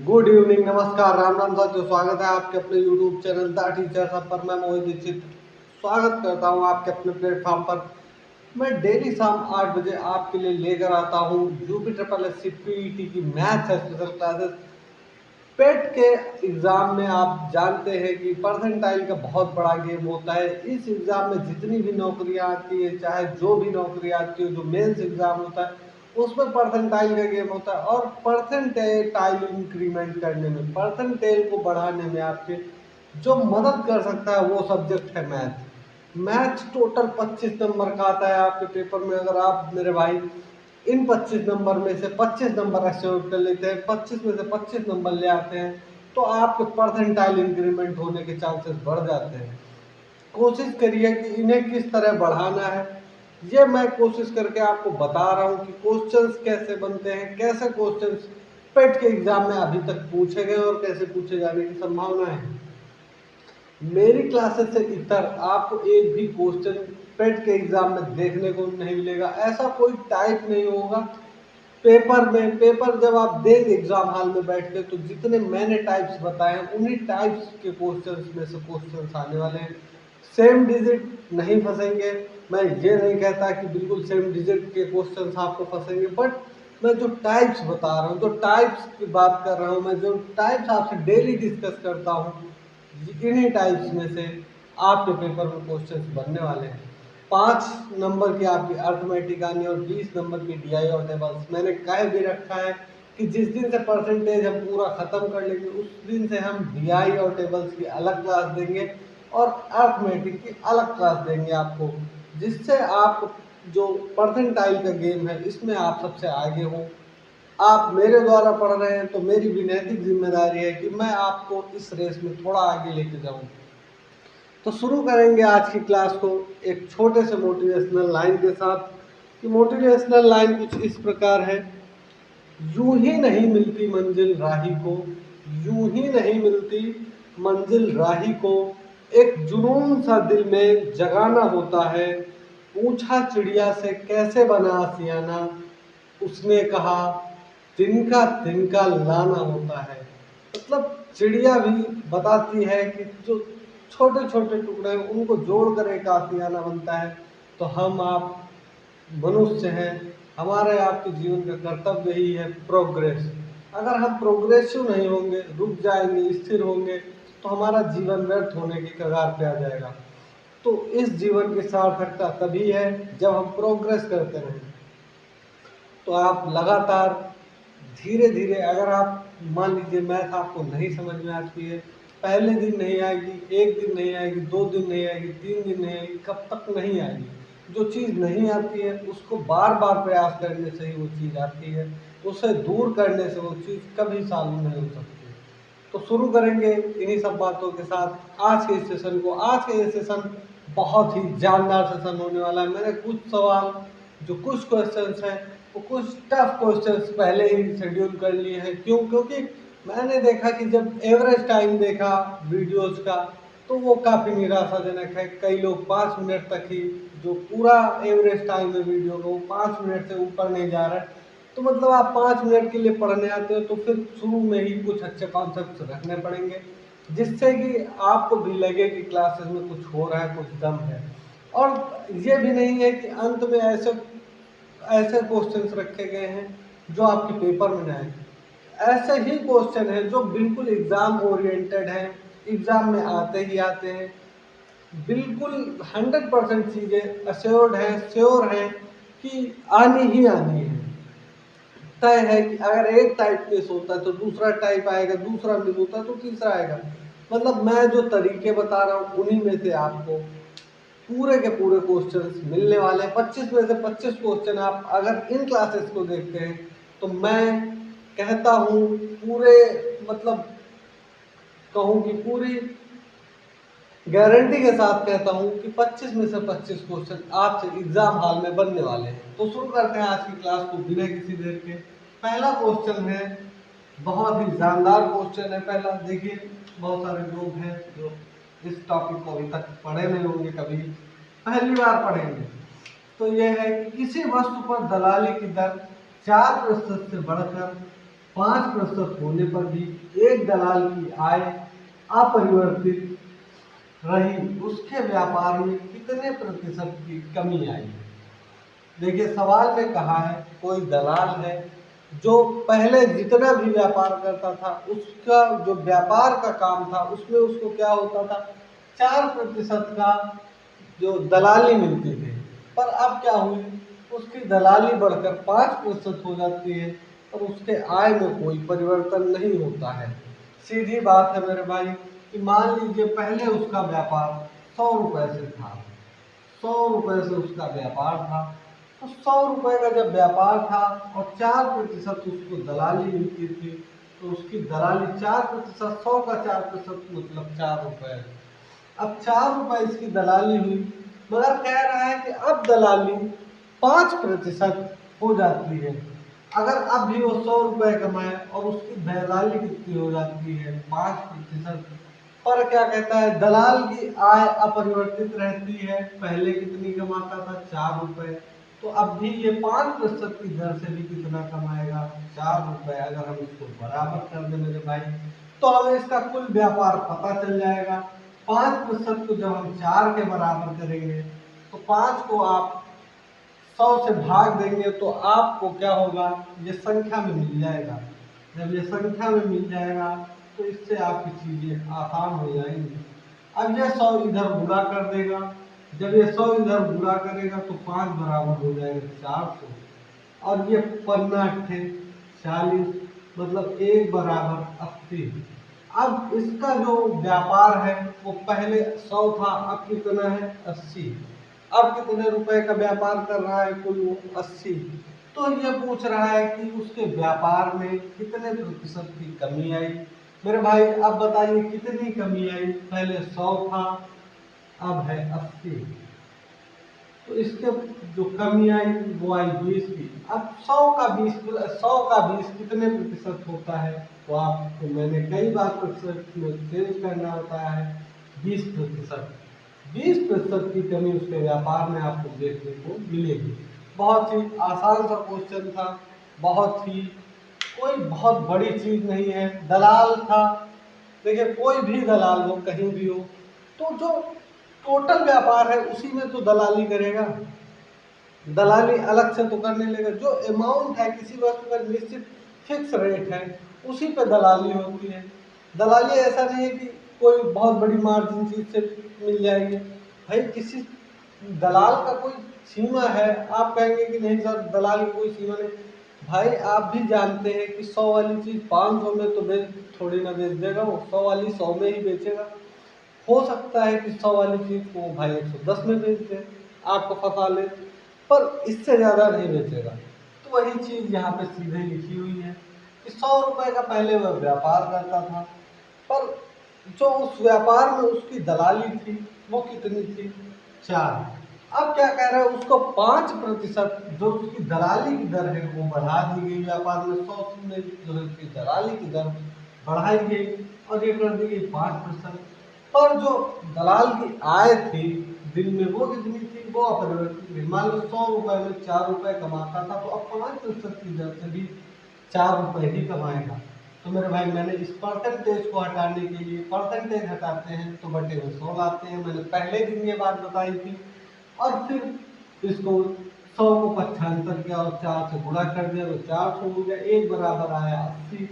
Good evening, नमस्कार, राम राम साथियों। स्वागत है आपके अपने यूट्यूब चैनल द टीचर सब पर। मैं मोहित दीक्षित स्वागत करता हूं आपके अपने प्लेटफॉर्म पर। मैं डेली शाम 8 बजे आपके लिए लेकर आता हूं UP triple S C P E maths special classes. PET के एग्जाम में आप जानते हैं कि परसेंटाइल का बहुत बड़ा गेम होता है। इस एग्जाम में जितनी भी नौकरियां आती है, चाहे जो भी नौकरी आती है, जो मेंस एग्जाम होता है उसमें परसेंटाइल का गेम होता है। और परसेंटाइल इंक्रीमेंट करने में, परसेंटाइल को बढ़ाने में आपके जो मदद कर सकता है वो सब्जेक्ट है मैथ। मैथ टोटल 25 नंबर का आता है आपके पेपर में। अगर आप मेरे भाई इन 25 नंबर में से 25 नंबर एक्सेप्ट कर लेते हैं, 25 में से 25 नंबर ले आते हैं, तो आपके परसेंटाइल इंक्रीमेंट होने के चांसेस बढ़ जाते हैं। कोशिश करिए कि इन्हें किस तरह बढ़ाना है, ये मैं कोशिश करके आपको बता रहा हूँ कि क्वेश्चंस कैसे बनते हैं, कैसे क्वेश्चंस पेट के एग्जाम में अभी तक पूछे गए और कैसे पूछे जाने की संभावना है। मेरी क्लासेस से इतर आपको एक भी क्वेश्चन पेट के एग्जाम में देखने को नहीं मिलेगा। ऐसा कोई टाइप नहीं होगा पेपर जब आप देंगे एग्जाम हॉल में बैठ के, तो जितने मैंने टाइप्स बताए हैं उन्हीं टाइप्स के क्वेश्चंस में से क्वेश्चंस आने वाले हैं। सेम डिजिट नहीं फंसेंगे। मैं ये नहीं कहता कि बिल्कुल सेम डिजिट के क्वेश्चंस आपको फंसेंगे, बट मैं जो टाइप्स बता रहा हूँ, जो टाइप्स की बात कर रहा हूँ, मैं जो टाइप्स आपसे डेली डिस्कस करता हूँ, इन्हीं टाइप्स में से आपके पेपर में क्वेश्चंस बनने वाले हैं। 5 नंबर की आपकी अर्थमेटिक आनी और 20 नंबर की डीआई और टेबल्स। मैंने कह भी रखा है कि जिस दिन से परसेंटेज हम पूरा खत्म कर लेंगे उस दिन से हम डीआई और टेबल्स की अलग क्लास देंगे और अर्थमेटिक की अलग क्लास देंगे आपको, जिससे आप जो परसेंटाइल का गेम है इसमें आप सबसे आगे हो। आप मेरे द्वारा पढ़ रहे हैं तो मेरी भी नैतिक जिम्मेदारी है कि मैं आपको इस रेस में थोड़ा आगे लेके जाऊं। तो शुरू करेंगे आज की क्लास को एक छोटे से मोटिवेशनल लाइन के साथ। कि मोटिवेशनल लाइन कुछ इस प्रकार है। यूं ही नहीं मिलती मंजिल राही को, यूं ही नहीं मिलती मंजिल राही को, एक जुनून सा दिल में जगाना होता है। पूछा चिड़िया से कैसे बना आशियाना, उसने कहा तिनका तिनका लाना होता है। मतलब चिड़िया भी बताती है कि जो छोटे छोटे टुकड़े हैं उनको जोड़कर एक आशियाना बनता है। तो हम आप मनुष्य हैं, हमारे आपके जीवन का कर्तव्य ही है प्रोग्रेस। अगर हम प्रोग्रेसिव नहीं होंगे, रुक जाएंगे, स्थिर होंगे, तो हमारा जीवन व्यर्थ होने की कगार पे आ जाएगा। तो इस जीवन की सार्थकता तभी है जब हम प्रोग्रेस करते रहें। तो आप लगातार धीरे धीरे, अगर आप मान लीजिए मैथ आपको नहीं समझ में आती है, पहले दिन नहीं आएगी, एक दिन नहीं आएगी, 2 दिन नहीं आएगी, 3 दिन नहीं आएगी, कब तक नहीं आएगी। जो चीज़ नहीं आती है उसको बार बार प्रयास करने से ही वो चीज़ आती है। उसे दूर करने से वो चीज़ कभी चालू नहीं हो सकती। तो शुरू करेंगे इन्हीं सब बातों के साथ आज के सेशन को। आज का ये सेशन बहुत ही जानदार सेशन होने वाला है। मैंने कुछ सवाल, जो कुछ क्वेश्चंस हैं, वो कुछ टफ क्वेश्चंस पहले ही शेड्यूल कर लिए हैं। क्यों? क्योंकि मैंने देखा कि जब एवरेज टाइम देखा वीडियोस का, तो वो काफ़ी निराशाजनक है। कई लोग 5 मिनट तक ही, जो पूरा एवरेज टाइम है वीडियो का, वो 5 मिनट से ऊपर नहीं जा रहा है। तो मतलब आप 5 मिनट के लिए पढ़ने आते हो तो फिर शुरू में ही कुछ अच्छे कॉन्सेप्ट रखने पड़ेंगे, जिससे कि आपको भी लगे कि क्लासेस में कुछ हो रहा है, कुछ दम है। और ये भी नहीं है कि अंत में ऐसे ऐसे क्वेश्चंस रखे गए हैं जो आपके पेपर में ना आए। ऐसे ही क्वेश्चन है जो बिल्कुल एग्जाम ओरिएंटेड है, एग्जाम में आते ही आते हैं। बिल्कुल 100% चीजें अश्योर्ड है, श्योर है कि आनी ही आनी है। तय है कि अगर एक टाइप मिस होता है तो दूसरा टाइप आएगा, दूसरा मिस होता है तो तीसरा आएगा। मतलब मैं जो तरीके बता रहा हूँ उन्हीं में से आपको पूरे के पूरे क्वेश्चंस मिलने वाले हैं। 25 में से 25 क्वेश्चन आप अगर इन क्लासेस को देखते हैं तो मैं कहता हूँ पूरे, मतलब कहूँ कि पूरी गारंटी के साथ कहता हूँ कि 25 में से 25 क्वेश्चन आपसे एग्जाम हॉल में बनने वाले हैं। तो शुरू करते हैं आज की क्लास को बिना किसी देर के। पहला क्वेश्चन है, बहुत ही शानदार क्वेश्चन है। पहला देखिए, बहुत सारे लोग हैं जो इस टॉपिक को अभी तक पढ़े नहीं होंगे, कभी पहली बार पढ़ेंगे। तो यह है कि किसी वस्तु पर दलाली की दर 4% से बढ़कर 5% होने पर भी एक दलाल की आय अपरिवर्तित रही, उसके व्यापार में कितने प्रतिशत की कमी आई? देखिए सवाल में कहा है कोई दलाल है जो पहले जितना भी व्यापार करता था उसका जो व्यापार का काम था उसमें उसको क्या होता था, 4% का जो दलाली मिलती थी, पर अब क्या हुई, उसकी दलाली बढ़कर 5% हो जाती है और उसके आय में कोई परिवर्तन नहीं होता है। सीधी बात है मेरे भाई कि मान लीजिए पहले उसका व्यापार 100 रुपए से था, 100 रुपए से उसका व्यापार था, तो 100 रुपए का जब व्यापार था और 4% उसको दलाली मिलती थी, तो उसकी दलाली 4%, 100 का 4% मतलब 4 रुपए। अब 4 रुपए इसकी दलाली हुई, मगर कह रहा है कि अब दलाली 5% हो जाती है। अगर अब भी वो 100 रुपए कमाए और उसकी दलाली कितनी हो जाती है, 5%, पर क्या कहता है दलाल की आय अपरिवर्तित रहती है, पहले कितनी कमाता था, 4 रुपए, तो अब भी ये 5% की दर से भी कितना कमाएगा, 4 रुपए। अगर हम इसको बराबर कर दें मेरे भाई तो हमें इसका कुल व्यापार पता चल जाएगा। 5% को जब हम 4 के बराबर करेंगे तो 5 को आप 100 से भाग देंगे तो आपको क्या होगा, ये संख्या में मिल जाएगा। जब ये संख्या में मिल जाएगा तो इससे आपकी चीजें आसान हो जाएंगी। अब ये 100 इधर गुणा कर देगा, जब ये 100 इधर गुणा करेगा तो 5 बराबर हो जाएगा 400, और ये पन्ना अट्ठे 40, मतलब 1 बराबर 80। अब इसका जो व्यापार है वो पहले 100 था, अब कितना है 80। अब कितने रुपए का व्यापार कर रहा है, कुल 80। तो ये पूछ रहा है कि उसके व्यापार में कितने प्रतिशत की कमी आई। मेरे भाई अब बताइए कितनी कमी आई, पहले 100 था अब है 80, तो इसके जो कमी आई वो आई 20 की। अब 100 का 20 कितने प्रतिशत होता है, तो आपको मैंने कई बार प्रतिशत में चेंज करना होता है, 20%। 20% की कमी उसके व्यापार में आपको देखने को मिलेगी। बहुत ही आसान सा क्वेश्चन था, बहुत ही कोई बहुत बड़ी चीज नहीं है। दलाल था, देखिए कोई भी दलाल हो कहीं भी हो, तो जो टोटल व्यापार है उसी में तो दलाली करेगा, दलाली अलग से तो करने लेगा। जो अमाउंट है किसी वस्तु का निश्चित फिक्स रेट है उसी पे दलाली होती है। दलाली ऐसा नहीं है कि कोई बहुत बड़ी मार्जिन चीज से मिल जाएगी, भाई किसी दलाल का कोई सीमा है। आप कहेंगे कि नहीं सर दलाल की कोई सीमा नहीं, भाई आप भी जानते हैं कि 100 वाली चीज 500 में तो बेच थोड़ी ना बेच देगा, वो 100 वाली 100 में ही बेचेगा। हो सकता है कि 100 वाली चीज को भाई 110 में बेच दे, आपको फंसा ले, पर इससे ज्यादा नहीं बेचेगा। तो वही चीज यहाँ पे सीधे लिखी हुई है कि 100 रुपए का पहले वह व्यापार करता था, पर जो उस व्यापार में उसकी दलाली थी वो कितनी थी, 4। अब क्या कह रहे हैं, उसको 5% जो उसकी दलाली की दर है वो बढ़ा दी गई, व्यापार में 100 में जो है उसकी दलाली की दर बढ़ाई गई और ये कर दी गई 5%। पर जो दलाल की आय थी दिन में वो कितनी थी, वो अपरिवर्तित थी। मान लो 100 रुपए में 4 रुपए कमाता था, तो अब 5% की दर से भी 4 रुपए ही कमाएगा। तो मेरे भाई मैंने इस परसेंटेज को हटाने के लिए परसेंटेज हटाते हैं तो बटे में 100 लाते हैं, मैंने पहले दिन ये बात बताई थी। और फिर इसको 100 को 75 किया और 4 से गुणा कर दिया तो 400 हो गया, 1 बराबर आया 80।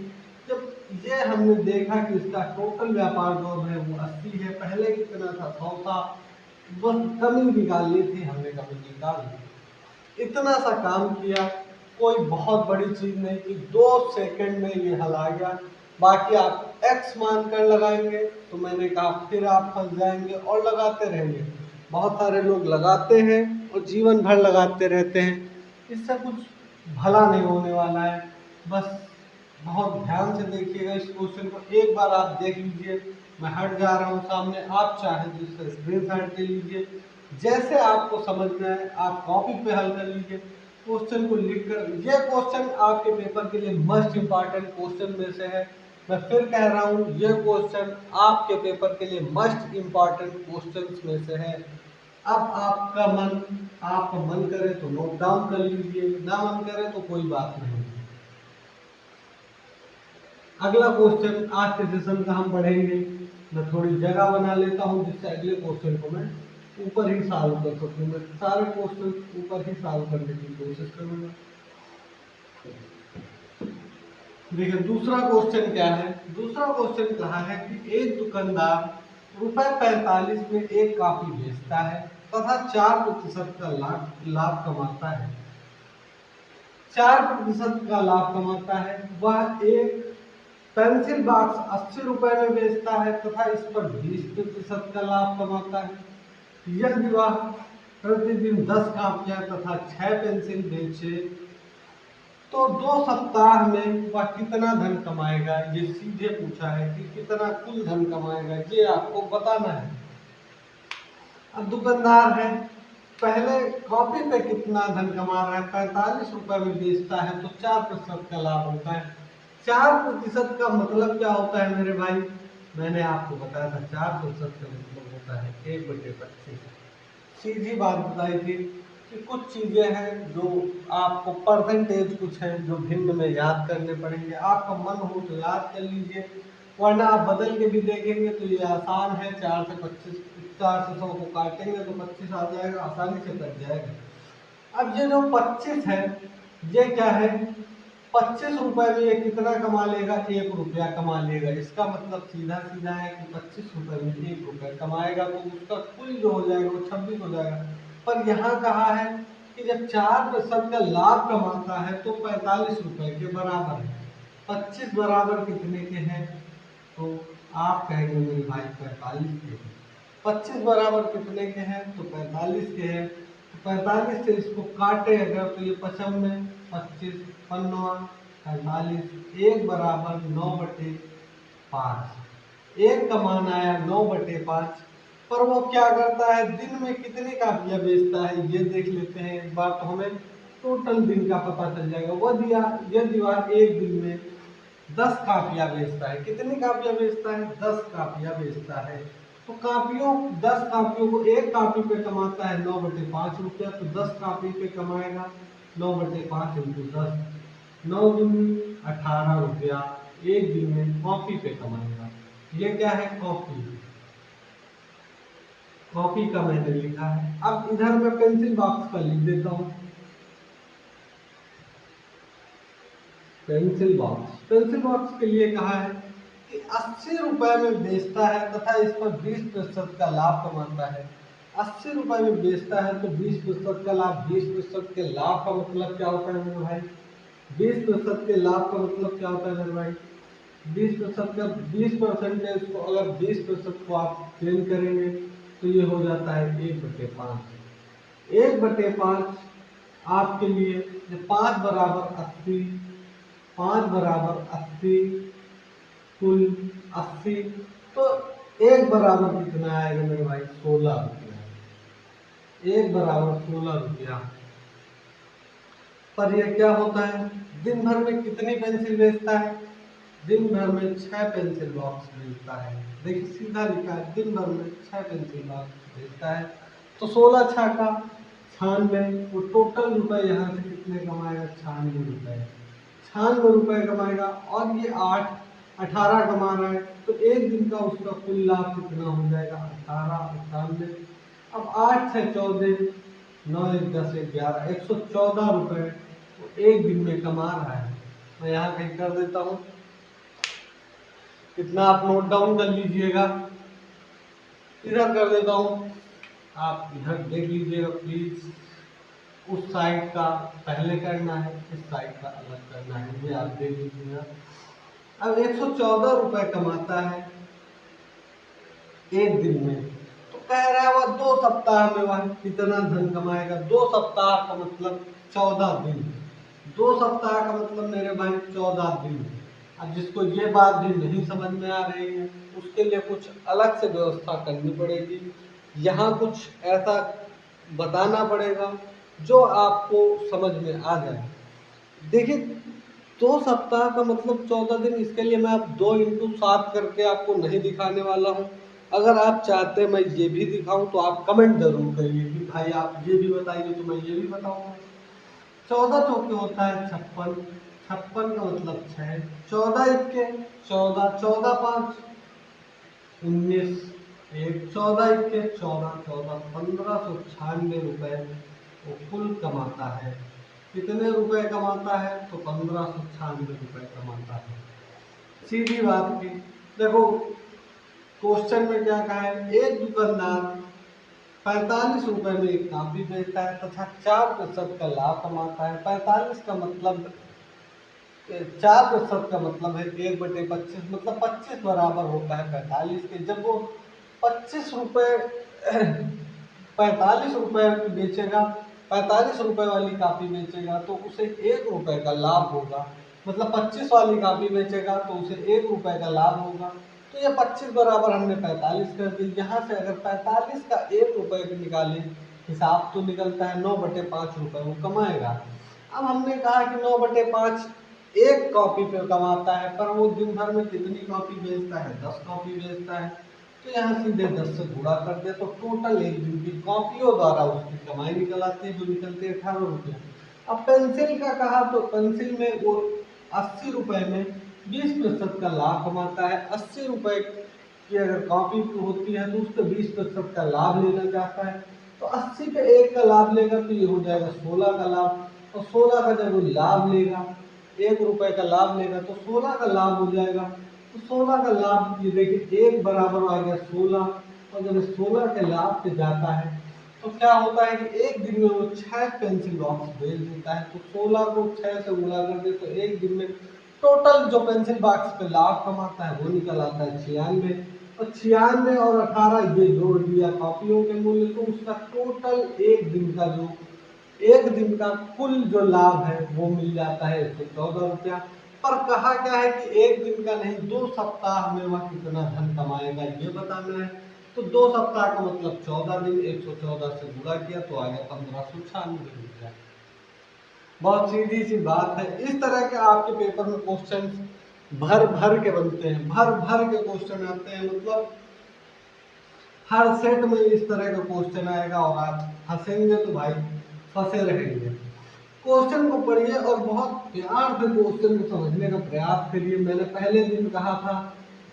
जब ये हमने देखा कि इसका टोटल व्यापार जो है वो 80 है, पहले कितना था 100 था, बस कमी निकालनी थी, हमने कमी निकाल ली। इतना सा काम किया, कोई बहुत बड़ी चीज नहीं थी, 2 सेकंड में ये हल आ गया। बाकी आप एक्स मानकर लगाएंगे तो मैंने कहा फिर आप फंस जाएंगे और लगाते रहेंगे। बहुत सारे लोग लगाते हैं और जीवन भर लगाते रहते हैं, इससे कुछ भला नहीं होने वाला है। बस बहुत ध्यान से देखिएगा इस क्वेश्चन को, एक बार आप देख लीजिए। मैं हट जा रहा हूँ सामने, आप चाहें तो इसका स्क्रीनशॉट ले लीजिए, जैसे आपको समझ में आए आप कॉपी पे हल कर लीजिए, क्वेश्चन को लिख कर। ये क्वेश्चन आपके पेपर के लिए मस्ट इम्पॉर्टेंट क्वेश्चन में से है। मैं फिर कह रहा हूँ ये क्वेश्चन आपके पेपर के लिए मस्ट इम्पॉर्टेंट क्वेश्चन में से है। अब आपका मन करे तो नोट डाउन कर लीजिए, ना मन करे तो कोई बात नहीं। अगला क्वेश्चन आज के सेशन का हम पढ़ेंगे। मैं थोड़ी जगह बना लेता हूँ जिससे अगले क्वेश्चन को मैं ऊपर ही सॉल्व कर सकूँ। मैं सारे क्वेश्चन ऊपर ही सॉल्व करने की कोशिश करूँगा। देखिए दूसरा क्वेश्चन क्या है। दूसरा क्वेश्चन कहा है कि एक दुकानदार ₹45 में एक कॉपी बेचता है तथा 4% का लाभ कमाता है। 4% का लाभ कमाता है। वह एक पेंसिल बॉक्स 80 रुपए में बेचता है तथा इस पर 20% का लाभ कमाता है। यदि वह प्रतिदिन 10 कापियां तथा 6 पेंसिल बेचे तो 2 सप्ताह में वह कितना धन कमाएगा। ये सीधे पूछा है कि कितना कुल धन कमाएगा, ये आपको बताना है। अब दुकानदार है, पहले कॉपी पे कितना धन कमा रहा है, 45 रुपए में बेचता है तो 4% का लाभ होता है। 4% का मतलब क्या होता है मेरे भाई, मैंने आपको बताया था 4% का मतलब होता है 1/25। सीधी बात बताई थी कि कुछ चीजें हैं जो आपको परसेंटेज कुछ है जो भिन्न में याद करने पड़ेंगे। आपका मन हो तो याद कर लीजिए, वरना आप बदल के भी देखेंगे तो ये आसान है। 4 से 100 को काटेंगे तो 25 आ जाएगा, आसानी से कट जाएगा। अब ये जो 25 है ये क्या है, 25 रुपए में ये कितना कमा लेगा, 1 रुपया कमा लेगा। इसका मतलब सीधा सीधा है कि 25 रुपए में 1 रुपया कमाएगा तो उसका कुल जो हो जाएगा वो 26 हो जाएगा। पर यहाँ कहा है कि जब 4% का लाभ कमाता है तो 45 रुपए के बराबर है। 25 बराबर कितने के हैं, तो आप कहेंगे मेरे भाई 45 के हैं। 25 बराबर कितने के हैं, तो 45 के हैं। तो 45 से इसको काटे अगर तो ये 55 में 25 पन्नवा 45, 1 बराबर 9/5। एक का मान आया 9/5। पर वो क्या करता है, दिन में कितनी कापियां बेचता है ये देख लेते हैं एक बार, तो हमें टोटल दिन का पता चल जाएगा। वो दिया ये दीवार एक दिन में 10 कापियां बेचता है। कितनी कापियां बेचता है, 10 कापियां बेचता है। तो कापियों 10 कापियों को एक कापी पे कमाता है 9/5 रुपया, तो 10 कापी पे कमाएगा 9/5 इंटू 10, 9 दूनी 18 रुपया एक दिन में कॉपी पे कमाएगा। ये क्या है, कॉपी। कॉपी का मैंने लिखा है। अब इधर मैं पेंसिल बॉक्स का लिख देता हूँ। पेंसिल बॉक्स के लिए कहा है कि 80 रुपए में बेचता है तथा इस पर 20% का लाभ कमाता है। 80 रुपए में बेचता है तो 20% का लाभ, 20% के लाभ का मतलब क्या होता है मेरे भाई, 20% के लाभ का मतलब क्या होता है मेरे भाई, 20% का 20% को अगर 20% को आप चेंज करेंगे तो ये हो जाता है 1/5। 1/5 आपके लिए 5 बराबर 80, 5 बराबर 80, कुल 80, तो 1 बराबर कितना आएगा मेरे भाई, 16 रुपया। 1 बराबर 16 रुपया। पर यह क्या होता है, दिन भर में कितनी पेंसिल बेचता है, दिन भर में 6 पेंसिल बॉक्स बेचता है। देखिए सीधा लिखा है, दिन भर में 6 पेंसिल बॉक्स बेचता है। तो 16 छाका 96, वो टोटल रुपए यहाँ से कितने कमाएगा, 96 रुपए। 96 रुपए कमाएगा। और ये 18 कमा रहा है तो एक दिन का उसका कुल लाभ कितना हो जाएगा, 18 98। अब 8 से 14, 9 1 10 11, 114 रुपए तो एक दिन में कमा रहा है। मैं यहाँ कहीं कर देता हूँ, कितना आप नोट डाउन कर लीजिएगा। इधर कर देता हूँ, आप इधर देख लीजिएगा प्लीज। उस साइड का पहले करना है, इस साइड का अलग करना है, ये आप देख लीजिएगा। अब 114 रुपए कमाता है एक दिन में, तो कह रहा है वह 2 सप्ताह में वह कितना धन कमाएगा। 2 सप्ताह का मतलब 14 दिन। 2 सप्ताह का मतलब मेरे भाई 14 दिन। अब जिसको ये बात भी नहीं समझ में आ रही है उसके लिए कुछ अलग से व्यवस्था करनी पड़ेगी। यहाँ कुछ ऐसा बताना पड़ेगा जो आपको समझ में आ जाए। देखिए 2 सप्ताह का मतलब 14 दिन, इसके लिए मैं अब 2 इंटू 7 करके आपको नहीं दिखाने वाला हूँ। अगर आप चाहते हैं मैं ये भी दिखाऊं तो आप कमेंट जरूर करिए कि भाई आप ये भी बताइए, तो मैं ये भी बताऊंगा। 14 चौके होता है 56, 56 का मतलब 6, 14 इक्के 14, 14 5 19, एक 14 इक्के 14, 14 1596 रुपए वो कुल कमाता है। कितने रुपए कमाता है? तो 1596 रुपए कमाता है। सीधी बात की देखो, क्वेश्चन में क्या कहा है, एक दुकानदार 45 रुपए में एक कॉपी बेचता है तथा 4% का लाभ कमाता है। 45 का मतलब 4% का मतलब है 1/25, मतलब 25 बराबर होता है 45 के। जब वो 25 रुपए 45 रुपए बेचेगा, 45 रुपए वाली कापी बेचेगा तो उसे 1 रुपए का लाभ होगा। मतलब 25 वाली कापी बेचेगा तो उसे 1 रुपए का लाभ होगा। तो ये 25 बराबर हमने 45 कर दी। यहाँ से अगर 45 का 1 रुपए निकालें, हिसाब तो निकलता है 9/5 रुपए वो कमाएगा। अब हमने कहा कि 9/5 एक कॉपी पे कमाता है, पर वो दिन भर में कितनी कॉपी बेचता है? 10 कॉपी बेचता है। तो यहाँ सीधे 10 से गुणा कर दे तो टोटल एक दिन की कॉपियों द्वारा उसकी कमाई निकल आती है, जो निकलती है 18 रुपये। अब पेंसिल का कहा तो पेंसिल में वो 80 रुपए में 20% का लाभ कमाता है। 80 रुपए की अगर कॉपी होती है तो उसका 20% का लाभ लेना चाहता है। तो 80 पे 1 का लाभ लेगा तो ये हो जाएगा 16 का लाभ। और 16 का जब वो लाभ लेगा, 1 रुपए का लाभ लेगा तो 16 का लाभ हो जाएगा। तो 16 का लाभ ये देखिए 1 बराबर आ गया 16। और जब 16 के लाभ पे जाता है तो क्या होता है कि एक दिन में वो 6 पेंसिल बॉक्स बेच देता है। तो 16 को 6 से गुणा कर दे तो एक दिन में टोटल जो पेंसिल बॉक्स पे लाभ कमाता है वो निकल आता है 96। और 96 और 18 ये जोड़ दिया कॉपियों के मूल्य, तो उसका टोटल एक दिन का कुल जो लाभ है वो मिल जाता है 114 रुपया। पर कहा क्या है कि एक दिन का नहीं, 2 सप्ताह में वह कितना धन कमाएगा ये बताना है। तो 2 सप्ताह का मतलब 14 दिन, 114 से गुणा किया तो आ गया 1596 रुपया। बहुत सीधी सी बात है। इस तरह के आपके पेपर में क्वेश्चन भर भर के बनते हैं, भर भर के क्वेश्चन आते हैं। मतलब हर सेट में इस तरह का क्वेश्चन आएगा और आप हंसेंगे तो भाई फंसे रहेंगे। क्वेश्चन को पढ़िए और बहुत प्यार से क्वेश्चन को समझने का प्रयास करिए। मैंने पहले दिन कहा था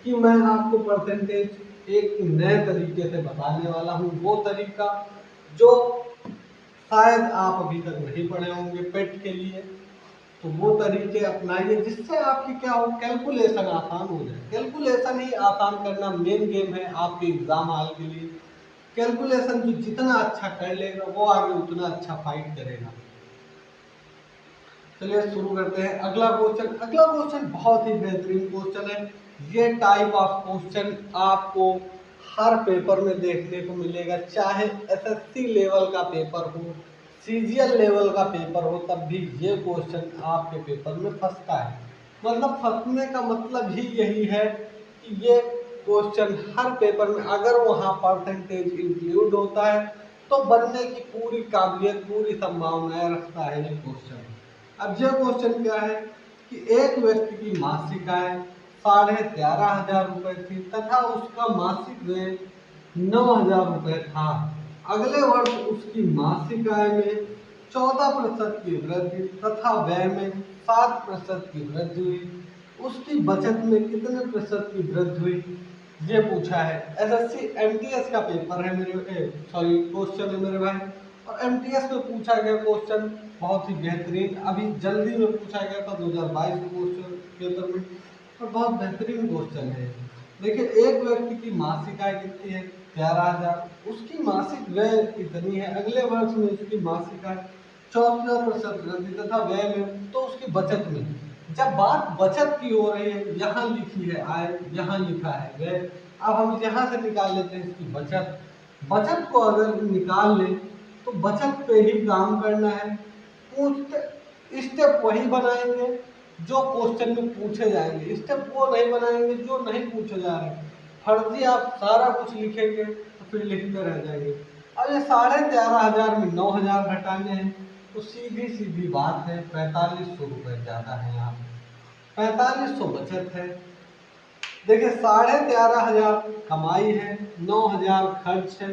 कि मैं आपको परसेंटेज एक नए तरीके से बताने वाला हूँ, वो तरीका जो शायद आप अभी तक नहीं पढ़े होंगे पेट के लिए। तो वो तरीके अपनाइए जिससे आपकी क्या हो, कैलकुलेशन आसान हो जाए। कैलकुलेशन ही आसान करना मेन गेम है आपके एग्जाम हॉल के लिए। कैलकुलेशन जो जितना अच्छा कर लेगा वो आगे उतना अच्छा फाइट करेगा। चलिए शुरू करते हैं अगला क्वेश्चन। अगला क्वेश्चन बहुत ही बेहतरीन क्वेश्चन है। ये टाइप ऑफ क्वेश्चन आपको हर पेपर में देखने को मिलेगा, चाहे एसएससी लेवल का पेपर हो, सीजीएल लेवल का पेपर हो, तब भी ये क्वेश्चन आपके पेपर में फंसता है। मतलब फंसने का मतलब ही यही है कि ये क्वेश्चन हर पेपर में अगर वहाँ परसेंटेज इंक्लूड होता है तो बनने की पूरी काबिलियत, पूरी संभावनाएं रखता है ये क्वेश्चन। अब यह क्वेश्चन क्या है कि एक व्यक्ति की मासिक आय 11,500 रुपए थी तथा उसका मासिक व्यय 9,000 रुपए था। अगले वर्ष उसकी मासिक आय में 14% की वृद्धि तथा व्यय में 7% की वृद्धि हुई। उसकी बचत में कितने प्रतिशत की वृद्धि हुई ये पूछा है। एसएससी एमटीएस का पेपर है मेरे, सॉरी क्वेश्चन है मेरे भाई। और एमटीएस में पूछा गया क्वेश्चन बहुत ही बेहतरीन, अभी जल्दी में पूछा गया था 2022 के क्वेश्चन पेपर में, और बहुत बेहतरीन क्वेश्चन है। देखिए एक व्यक्ति की मासिक आय कितनी है? 11,000। उसकी मासिक व्यय कितनी है? अगले वर्ष में उसकी मासिक आय 14% वृद्धि तथा व्यय में, तो उसकी बचत में। जब बात बचत की हो रही है, यहाँ लिखी है आय, यहाँ लिखा है व्यय। अब हम यहाँ से निकाल लेते हैं इसकी बचत। बचत को अगर निकाल ले तो बचत पे ही काम करना है। पूछते स्टेप वही बनाएंगे जो क्वेश्चन में पूछे जाएंगे, स्टेप वो नहीं बनाएंगे जो नहीं पूछे जा रहे। फर्जी आप सारा कुछ लिखेंगे तो फिर लिखते रह जाएंगे। अब ये 13,500 में 9,000 घटाने हैं तो सीधी सीधी बात है 4,500 रुपये ज्यादा है। यहाँ 4,500 बचत है। देखिए 13,500 कमाई है, 9,000 खर्च है।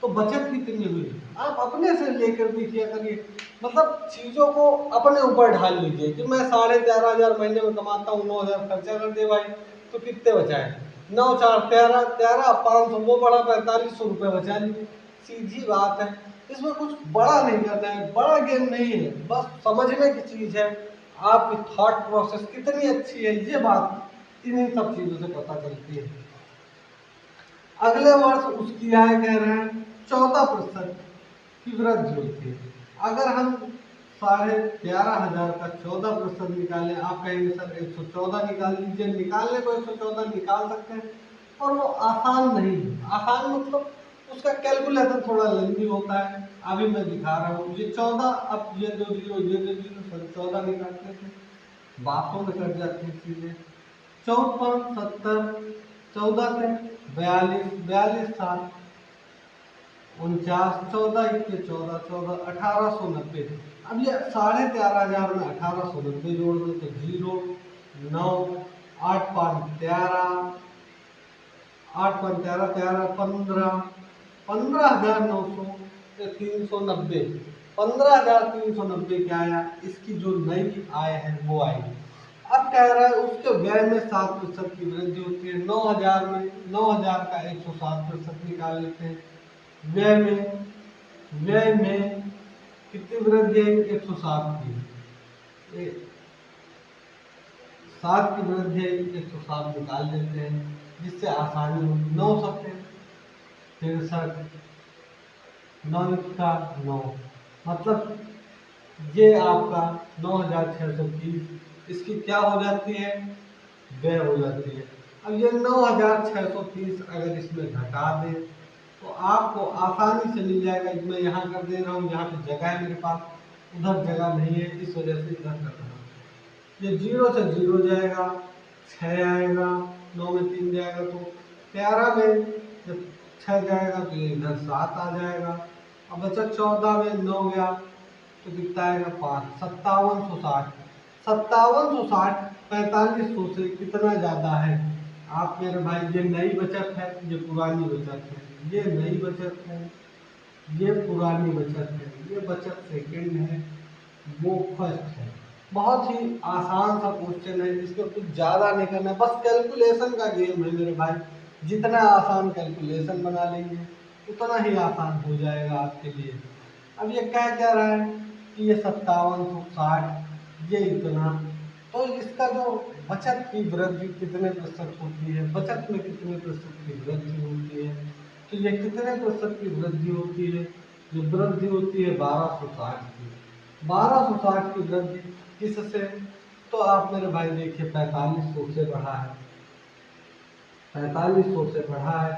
तो बचत कितनी हुई आप अपने से लेकर देखिए करिए। मतलब चीज़ों को अपने ऊपर ढाल लीजिए कि मैं 13,500 महीने में कमाता हूँ, 9,000 खर्चा कर दे भाई, तो कितने बचाए? 9 4 13 13 500, वो बड़ा 4500 रुपये बचा लिए। सीधी बात है, इसमें कुछ बड़ा नहीं करना है, बड़ा गेम नहीं है, बस समझने की चीज़ है। आपकी थॉट प्रोसेस कितनी अच्छी है, ये बात इन्हीं सब चीज़ों से पता चलती है। अगले वर्ष उसकी आय कह रहे हैं 14% की वृद्धि होती है। अगर हम 11,500 का 14% निकालें, आप कहेंगे सर 114 निकाल लीजिए, निकालने को 114 निकाल सकते हैं, और वो आसान नहीं है। आसान मतलब उसका कैलकुलेशन थोड़ा लेंदी होता है। अभी मैं दिखा रहा हूँ, ये 14, अब ये दो जीरो, ये दो जीरो, सर 14 निकालते थे, बातों में कट जाती है चीजें। 54 70, 14 थे 42, 42 सात 49, 14 इक्के 14 14, 1890। अब ये 13,500 में 1890 जोड़ दो तो 0 9 8 5 13, 8 5 13 13 15, 15,900 390, 15,390 क्या आया? इसकी जो नई आय है वो आएगी। अब कह रहा है उसके व्यय में 7% की वृद्धि होती है। 9,000 में 9,000 का 107% निकाल लेते हैं। व्यय में कितनी वृद्धि है? 107 की, 7 की वृद्धि है, 107 निकाल लेते हैं जिससे आसानी हो। 9 सत्ते 63, 9 का 9, मतलब ये आपका 9,630 इसकी क्या हो जाती है? व्यय हो जाती है। अब ये 9,630 अगर इसमें घटा दें तो आपको आसानी से मिल जाएगा। मैं यहाँ कर दे रहा हूँ, यहाँ पे जगह है मेरे पास, उधर जगह नहीं है, इस वजह से इधर कर रहा हूँ। ये 0 से 0 जाएगा, 6 आएगा, 9 में 3 जाएगा तो 11 में जब 6 जाएगा तो ये इधर 7 आ जाएगा। अब बचा 14 में 9 गया तो कितना आएगा? 5, 5760। 5760 4500 से कितना ज़्यादा है? आप मेरे भाई, ये नई बचत है, ये पुरानी बचत है, ये नई बचत है, ये पुरानी बचत है, ये बचत सेकंड है, वो फर्स्ट है। बहुत ही आसान सा क्वेश्चन है, इसमें कुछ ज़्यादा नहीं करना है, बस कैलकुलेशन का गेम है मेरे भाई। जितना आसान कैलकुलेशन बना लेंगे उतना ही आसान हो जाएगा आपके लिए। अब ये क्या रहा है कि ये 5760, ये इतना, तो इसका जो बचत की वृद्धि कितने प्रतिशत होती है, बचत में कितने प्रतिशत की वृद्धि होती है, तो ये कितने प्रतिशत की वृद्धि होती है? जो वृद्धि होती है 1260 की। 1260 की वृद्धि किससे? तो आप मेरे भाई देखिए 4500 से बढ़ा है, 4500 से बढ़ा है,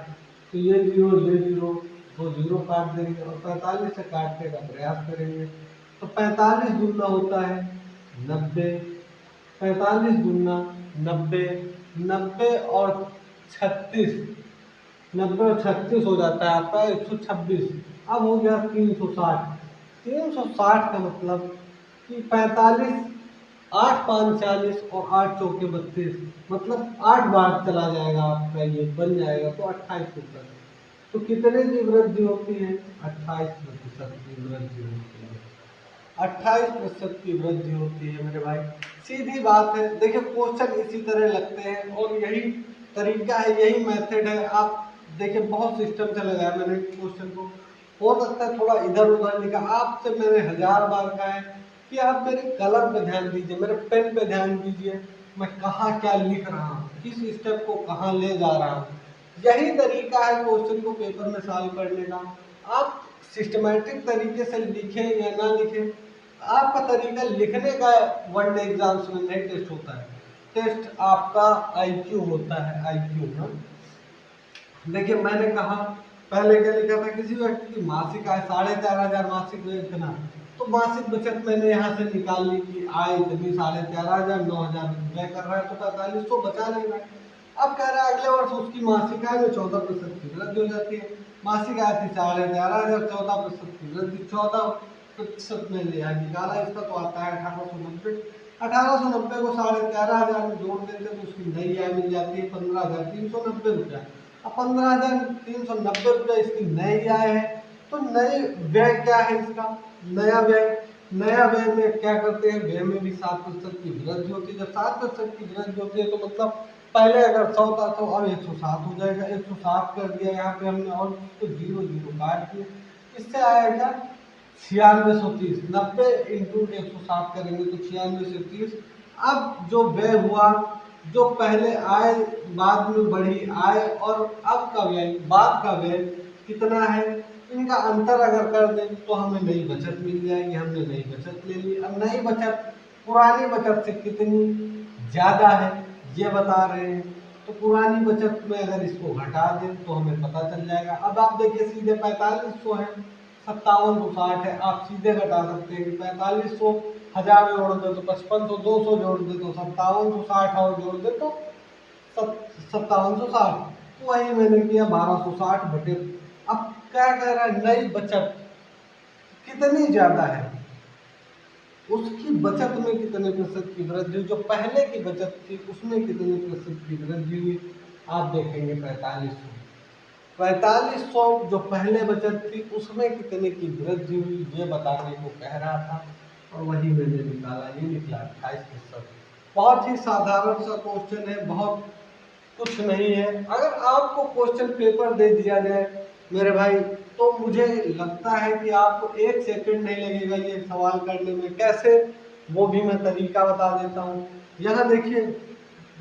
तो ये जीरो दो जीरो काट देंगे और 45 से काटने का प्रयास करेंगे तो 45 दूना होता है 90, 45 दूना 90, 90 और 36, 90 और 36 हो जाता है आपका 126। अब हो गया 360। 360 का मतलब कि 45, 8 5 40 और 8 चौके 32, मतलब 8 बार चला जाएगा आपका, ये बन जाएगा तो 28%। तो कितने की वृद्धि होती है? 28% की वृद्धि होती है। 28% की वृद्धि होती है मेरे भाई, सीधी बात है। देखिए क्वेश्चन इसी तरह लगते हैं और यही तरीका है, यही मेथड है। आप देखिए बहुत सिस्टम से लगाया मैंने क्वेश्चन को, हो सकता है थोड़ा इधर उधर लिखा, आपसे मैंने 1000 बार कहा है कि आप मेरी कलम पे ध्यान दीजिए, मेरे पेन पे ध्यान दीजिए, मैं कहाँ क्या लिख रहा हूँ, किस स्टेप को कहाँ ले जा रहा हूँ। यही तरीका है क्वेश्चन को पेपर में सॉल्व करने का। आप सिस्टमैटिक तरीके से लिखें या ना लिखें, आपका तरीका लिखने का वन डे एग्जाम्स में नहीं टेस्ट होता है, टेस्ट आपका आईक्यू होता है, आईक्यू ना। देखिए मैंने कहा पहले क्या लिखा था, किसी व्यक्ति की मासिक आय 13,500 मासिक वेतन, तो मासिक बचत मैंने यहाँ से निकाल ली कि आय इतनी 13,500, 9,000 व्यय कर रहा है तो 4500 बचा लेना है। अब कह रहा है अगले वर्ष उसकी मासिक आय में 14% की वृद्धि हो जाती है। मासिक आय थी 13,500, 14% की वृद्धि, 14% मैंने यहाँ निकाला, इसका तो आता है 1890। 1890 को 13,500 में जोड़ देते तो उसकी नई आय मिल जाती है 15,390 रुपया। अब 15,390 रुपये इसकी नई आय है। तो नई व्यय क्या है इसका? नया व्यय में क्या करते हैं, व्यय में भी 7% की वृद्धि होती है। जब 7% की वृद्धि होती है तो मतलब पहले अगर 100 था तो अब 107 हो जाएगा। 107 कर दिया यहाँ पे हमने और उसको 0 काट दिया, इससे आएगा 9630। 90 इंटू 107 करेंगे तो 9630। अब जो व्यय हुआ, जो पहले आय बाद में बढ़ी आय और अब का व्यय बाद का व्यय कितना है, इनका अंतर अगर कर दें तो हमें नई बचत मिल जाएगी। हमने नई बचत ले ली। अब नई बचत पुरानी बचत से कितनी ज्यादा है ये बता रहे हैं। तो पुरानी बचत में अगर इसको घटा दें तो हमें पता चल जाएगा। अब आप देखिए सीधे 4500 है, 5760 है, आप सीधे घटा सकते हैं कि 4500 1000 जोड़ दे तो 5500, 200 जोड़ दे तो 5760 और जोड़ दे तो 5760। तो वही मैंने किया 1260 बटे। अब क्या कह रहा है, नई बचत कितनी ज्यादा है, उसकी बचत में कितने प्रतिशत की वृद्धि हुई, जो पहले की बचत थी उसमें कितने प्रतिशत की वृद्धि हुई, आप देखेंगे 4500 जो पहले बचत थी उसमें कितने की वृद्धि हुई ये बताने को कह रहा था और वही मैंने निकाला। ये निकला 28%। बहुत ही साधारण सा क्वेश्चन है, बहुत कुछ नहीं है। अगर आपको क्वेश्चन पेपर दे दिया जाए मेरे भाई तो मुझे लगता है कि आपको 1 सेकंड नहीं लगेगा ये सवाल करने में। कैसे, वो भी मैं तरीका बता देता हूँ। यहाँ देखिए,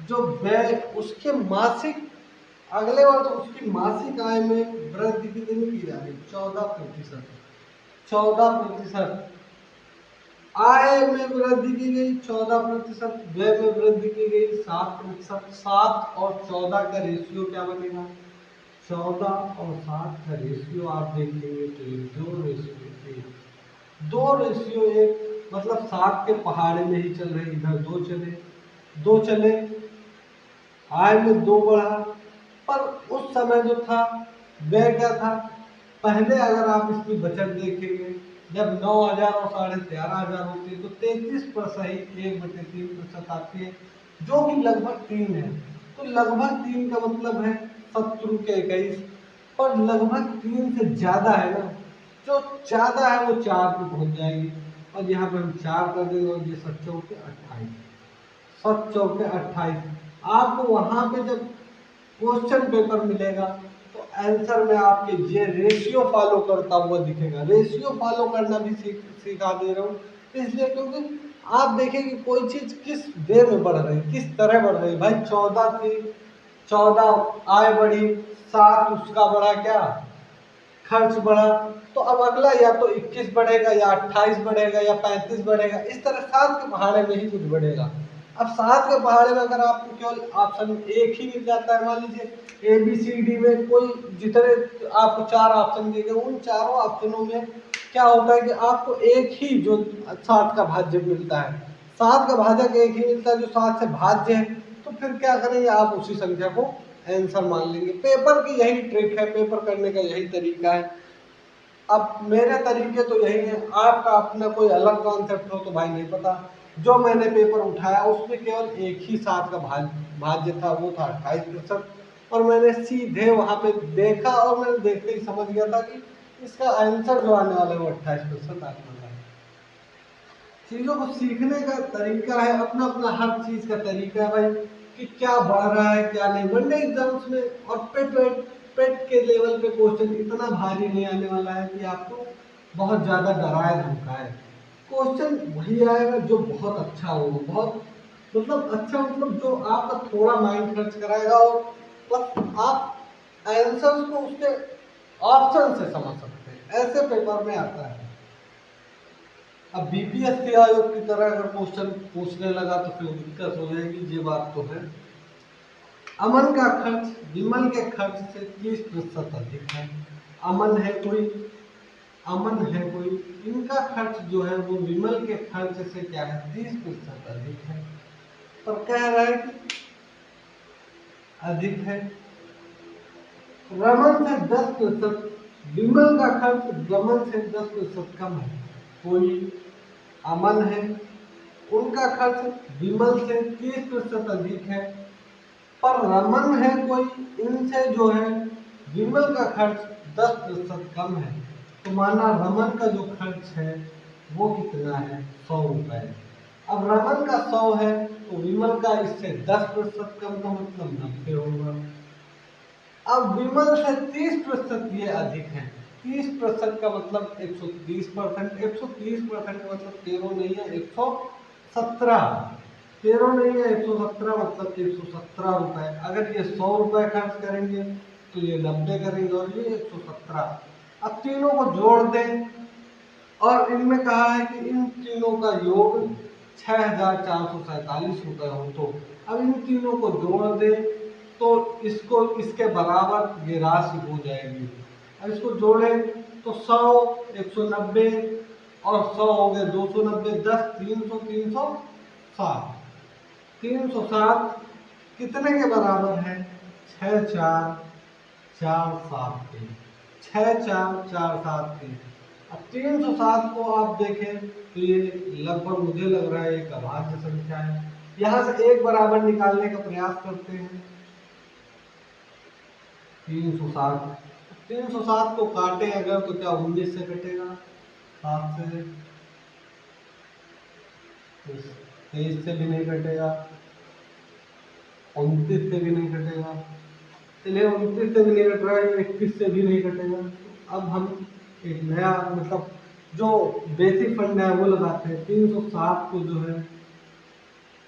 जो व्यय उसके मासिक अगले वर्ष उसकी मासिक आय में वृद्धि कितनी की जा रही है, 14%। 14% आय में वृद्धि की गई, 14% व्यय में वृद्धि की गई 7%। 7 और 14 का रेशियो क्या बनेगा, 14 और 7 का रेशियो आप देखेंगे तो ये 2:1, 2:1, मतलब 7 के पहाड़े में ही चल रहे, इधर 2 चले, आय में 2 बढ़ा। पर उस समय जो था व्यय क्या था, पहले अगर आप इसकी बचत देखेंगे जब 9000 और 13500 होती है तो 33% ही 1/3% आती है, जो कि लगभग 3 है। तो लगभग 3 का मतलब है 70 के 21, पर लगभग 3 से ज्यादा है ना, जो ज्यादा है वो 4 पे पहुंच जाएगी। और यहाँ पे हम 4 कर देंगे और ये 7 चौके 28, 7 चौके 28। आपको वहां पे जब क्वेश्चन पेपर मिलेगा तो आंसर में आपके ये रेशियो फॉलो करता हुआ दिखेगा। रेशियो फॉलो करना भी सिखा दे रहा हूँ इसलिए क्योंकि आप देखें कि कोई चीज किस वे में बढ़ रही, किस तरह बढ़ रही। भाई 14 थी, 14 आय बढ़ी, 7 उसका बढ़ा क्या, खर्च बढ़ा। तो अब अगला या तो 21 बढ़ेगा या 28 बढ़ेगा या 35 बढ़ेगा, इस तरह 7 के पहाड़े में ही कुछ बढ़ेगा। अब 7 के पहाड़े में अगर आपको केवल ऑप्शन एक ही मिल जाता है, मान लीजिए ABCD में कोई जितने आपको 4 ऑप्शन दिए गए, उन चारों ऑप्शनों में क्या होता है कि आपको एक ही जो 7 का भाज्य मिलता है, 7 का भाजक एक ही मिलता है जो 7 से भाज्य है, तो फिर क्या करेंगे, आप उसी संख्या को आंसर मान लेंगे। पेपर की यही ट्रिक है, पेपर करने का यही तरीका है। अब मेरे तरीके तो यही है, आपका अपना कोई अलग कॉन्सेप्ट हो तो भाई नहीं पता। जो मैंने पेपर उठाया उसमें केवल एक ही 7 का भाज्य था, वो था 28%। और मैंने सीधे वहां पे देखा और मैंने देखते ही समझ गया था कि इसका आंसर जो आने वाला है वो 28% आने वाला है। चीजों को सीखने का तरीका है, अपना अपना हर चीज का तरीका है भाई, कि क्या बढ़ रहा है क्या नहीं। वनडे एग्जाम्स में और पेट के लेवल पे क्वेश्चन इतना भारी नहीं आने वाला है कि आपको बहुत ज्यादा डराए धमकाए। क्वेश्चन वही आएगा जो बहुत अच्छा होगा, बहुत मतलब अच्छा, मतलब जो आपका थोड़ा माइंड खर्च कराएगा और बस आप आंसर्स को उसके ऑप्शन से समझ सकते हैं, ऐसे पेपर में आता है। अब BPSC आयोग की तरह अगर क्वेश्चन पूछने लगा तो फिर दिक्कत हो जाएगी, ये बात तो है। अमन का खर्च विमल के खर्च से 30% अधिक है। अमन है कोई, इनका खर्च जो है वो विमल के खर्च से क्या है, 30% अधिक है। पर कह रहा है कि अधिक है। रमन से 10%, विमल का खर्च रमन से 10% कम है। कोई अमन है, उनका खर्च विमल से 30% अधिक है। पर रमन है कोई, इनसे जो है विमल का खर्च 10% कम है। तो माना रमन का जो खर्च है वो कितना है, 100 रुपए। अब रमन का 100 है तो विमल का इससे 10% कम का मतलब 90 होगा। अब विमल से 30% ये अधिक है, 30% का मतलब 130%, 130% का मतलब 13 नहीं है 117, 13 नहीं है 117 मतलब 117 रुपए। अगर ये 100 रुपए खर्च करेंगे तो ये 90 करेंगे और ये 117। अब तीनों को जोड़ दें और इनमें कहा है कि इन तीनों का योग 6447 रुपए हो। तो अब इन तीनों को जोड़ दें तो इसको इसके बराबर ये राशि हो जाएगी। अब इसको जोड़ें तो 100, 190 और 100 हो गए 290, 10, 300, 307, 307 कितने के बराबर है, 6447 के, 6447 के। अब 307 को आप देखें तो ये लगभग मुझे लग रहा है एक अभाज्य संख्या है। यहां से एक बराबर निकालने का प्रयास करते हैं। 307 को काटे अगर तो क्या 19 से कटेगा, 7 से, 23 से भी नहीं कटेगा, 29 से भी नहीं कटेगा, चलिए 29 से भी नहीं कट रहा है, 21 से भी नहीं कटेगा। अब हम एक नया मतलब जो बेसिक फंड है वो लगाते हैं। 307 को जो है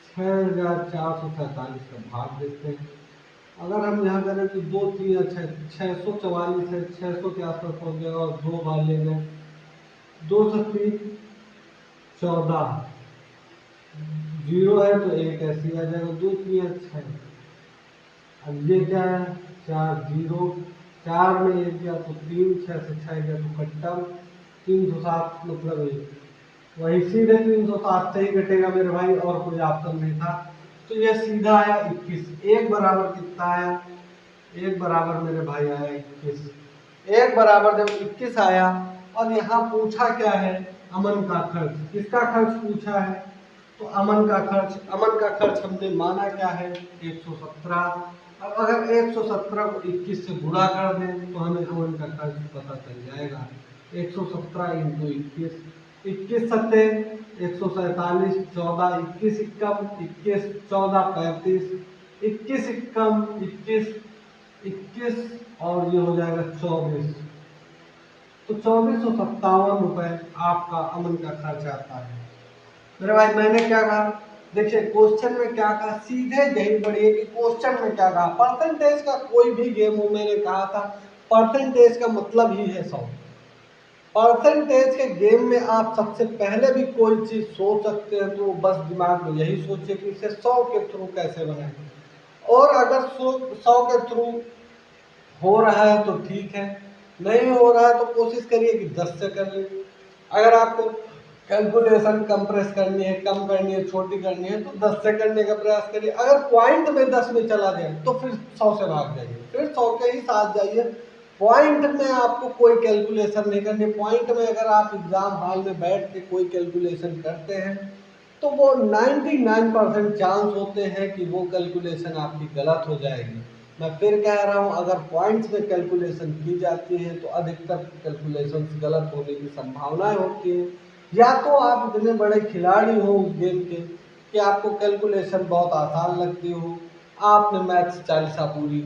6447 का भाग देते हैं। अगर हम यहाँ करें तो 2 3 644 है, 600 के आसपास पहुंच जाएगा और 2 बार ले लें, 2 से 3 14, 0 है तो 1 ऐसे आ जाएगा, 2 3 6। अब ये क्या है, 4 0, 4 में 1 गया तो 3, 6 से 6 गया तो कट्टा, 307 मतलब 1, वही सीधे 307 से ही कटेगा मेरे भाई, और कोई ऑप्शन नहीं था। तो ये सीधा आया 21। एक बराबर कितना आया, एक बराबर मेरे भाई आया 21। एक बराबर जब 21 आया और यहाँ पूछा क्या है, अमन का खर्च, किसका खर्च पूछा है, तो अमन का खर्च, अमन का खर्च हमने माना क्या है 117। अब अगर 117 को 21 से गुणा कर दें तो हमें अमन का खर्च पता चल जाएगा। 117 इंटू 21, 21 सत्ते 147, 14 21 इक्कम 21, 14 35, 21 इक्कम 21, 21 और ये हो जाएगा 24। तो 2457 रुपए आपका अमन का खर्च आता है। मेरे भाई मैंने क्या कहा, देखिए क्वेश्चन में क्या कहा, सीधे यही पढ़िए कि क्वेश्चन में क्या कहा। परसेंटेज का कोई भी गेम हो, मैंने कहा था परसेंटेज का मतलब ही है 100। परसेंटेज के गेम में आप सबसे पहले भी कोई चीज सोच सकते हैं तो बस दिमाग में यही सोचिए कि इसे 100 के थ्रू कैसे बनाएंगे। और अगर 100 के थ्रू हो रहा है तो ठीक है, नहीं हो रहा है तो कोशिश करिए कि 10 से कर लीजिए। अगर आपको कैलकुलेशन कंप्रेस करनी है, कम करनी है, छोटी करनी है तो 10 से करने का प्रयास करिए। अगर पॉइंट में 10 में चला जाए तो फिर 100 से भाग जाइए, फिर 100 के ही साथ जाइए। पॉइंट में आपको कोई कैलकुलेशन नहीं करनी। पॉइंट में अगर आप एग्जाम हॉल में बैठ के कोई कैलकुलेशन करते हैं तो वो 99% चांस होते हैं कि वो कैलकुलेशन आपकी गलत हो जाएगी। मैं फिर कह रहा हूँ, अगर पॉइंट्स में कैलकुलेशन की जाती है तो अधिकतर कैलकुलेशन गलत होने की संभावनाएं होती है। या तो आप इतने बड़े खिलाड़ी हो उस गेम के कि आपको कैलकुलेशन बहुत आसान लगती हो, आपने मैथ्स चालीसा पूरी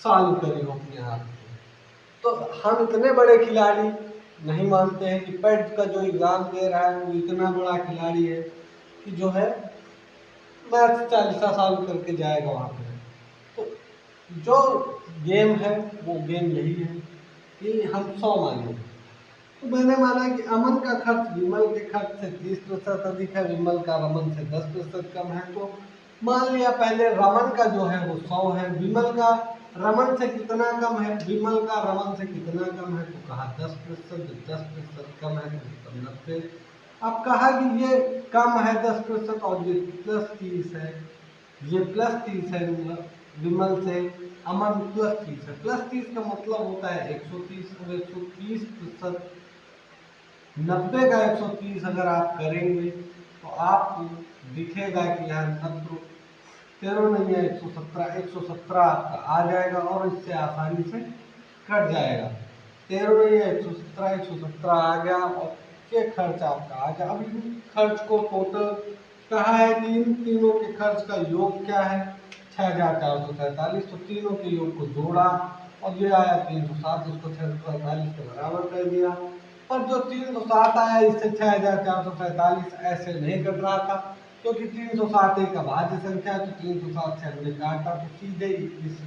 सॉल्व करी हो अपने हाथ में। तो हम इतने बड़े खिलाड़ी नहीं मानते हैं कि पेट का जो एग्जाम दे रहा है वो इतना बड़ा खिलाड़ी है कि जो है मैथ्स चालीसा सॉल्व करके जाएगा वहाँ पे। तो जो गेम है वो गेम यही है कि हम 100 मानेंगे। तो मैंने माना कि अमन का खर्च विमल के खर्च से 30% अधिक है, विमल का रमन से 10% कम है। तो मान लिया पहले रमन का जो है वो 100 है, विमल का रमन से कितना कम है, विमल का रमन से कितना कम है, तो कहा 10%, जब 10% कम है तो 90। अब कहा कि ये कम है 10% और ये +30 है, ये +30 है विमल से, अमन +30 है। +30 का मतलब होता है 130। और 130%, 90 का 130 अगर आप करेंगे तो आपको दिखेगा कि यहाँ 90 13 नहीं है 117, 117 आपका आ जाएगा और इससे आसानी से कट जाएगा। 13 नहीं है 117, 117 आ गया और ये खर्च आपका आ गया। अब इन खर्च को टोटल कहा है कि इन तीनों के खर्च का योग क्या है 6447, तो तीनों के योग को जोड़ा और ये आया 307, इसको 647 के बराबर कर दिया। पर जो 307 आया इससे 6447 ऐसे नहीं कट रहा था, क्योंकि 307 एक अभाज्य संख्या है, तो 307 से हमने काटा तो सीधे 21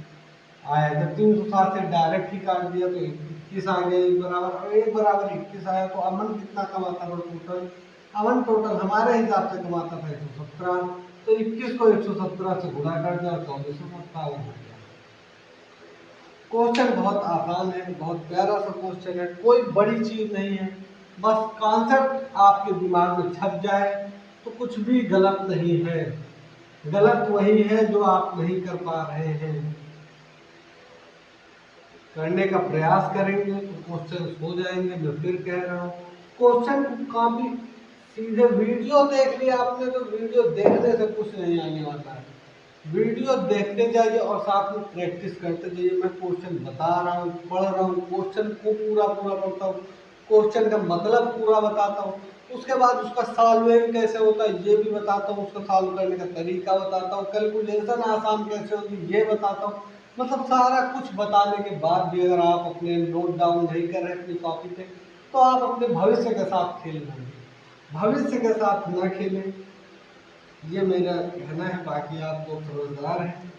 आया। जब 307 से डायरेक्ट ही काट दिया तो 21 आ गया एक बराबर, और एक बराबर 21 आया तो अमन कितना कमाता था टोटल? अमन टोटल हमारे हिसाब से कमाता था 117, तो 21 को 117 से गुणा कर दिया और 2457 हो गया। क्वेश्चन बहुत आसान है, बहुत प्यारा सा क्वेश्चन है, कोई बड़ी चीज नहीं है, बस कॉन्सेप्ट आपके दिमाग में छप जाए तो कुछ भी गलत नहीं है। गलत वही है जो आप नहीं कर पा रहे हैं। करने का प्रयास करेंगे तो क्वेश्चन हो जाएंगे। मैं फिर कह रहा हूँ, क्वेश्चन को काफी सीधे वीडियो देख लिया आपने तो वीडियो देखने से कुछ नहीं आने वाला है। वीडियो देखते जाइए और साथ में प्रैक्टिस करते जाइए। मैं क्वेश्चन बता रहा हूँ, पढ़ रहा हूँ, क्वेश्चन को पूरा पूरा पढ़ता हूँ, क्वेश्चन का मतलब पूरा बताता हूँ, उसके बाद उसका सॉल्विंग कैसे होता है ये भी बताता हूँ, उसको सॉल्व करने का तरीका बताता हूँ, कैलकुलेशन आसान कैसे होती है ये बताता हूँ। मतलब सारा कुछ बताने के बाद भी अगर आप अपने नोट डाउन नहीं कर रहे अपनी कॉपी पे, तो आप अपने भविष्य के साथ खेल रहे हैं। भविष्य के साथ न खेलें, ये मेरा कहना है, बाकी आप लोग समझदार हैं।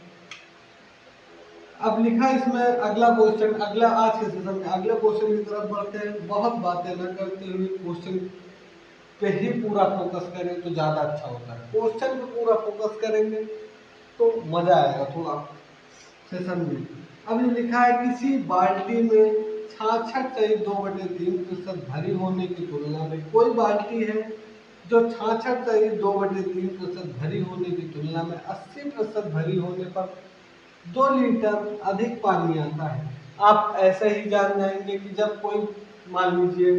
अब लिखा इसमें अगला क्वेश्चन, अगला आज के सेशन में अगले क्वेश्चन की तरफ बढ़ते हैं। बहुत बातें न करते हुए क्वेश्चन पे ही पूरा फोकस करें तो ज्यादा अच्छा होता है। क्वेश्चन पे पूरा फोकस करेंगे तो मजा आएगा थोड़ा सेशन में। अब ये लिखा है किसी बाल्टी में 66.2/3% भरी होने की तुलना में, कोई बाल्टी है जो 66.2/3% भरी होने की तुलना में 80% भरी होने पर 2 लीटर अधिक पानी आता है। आप ऐसे ही जान जाएंगे कि जब कोई मान लीजिए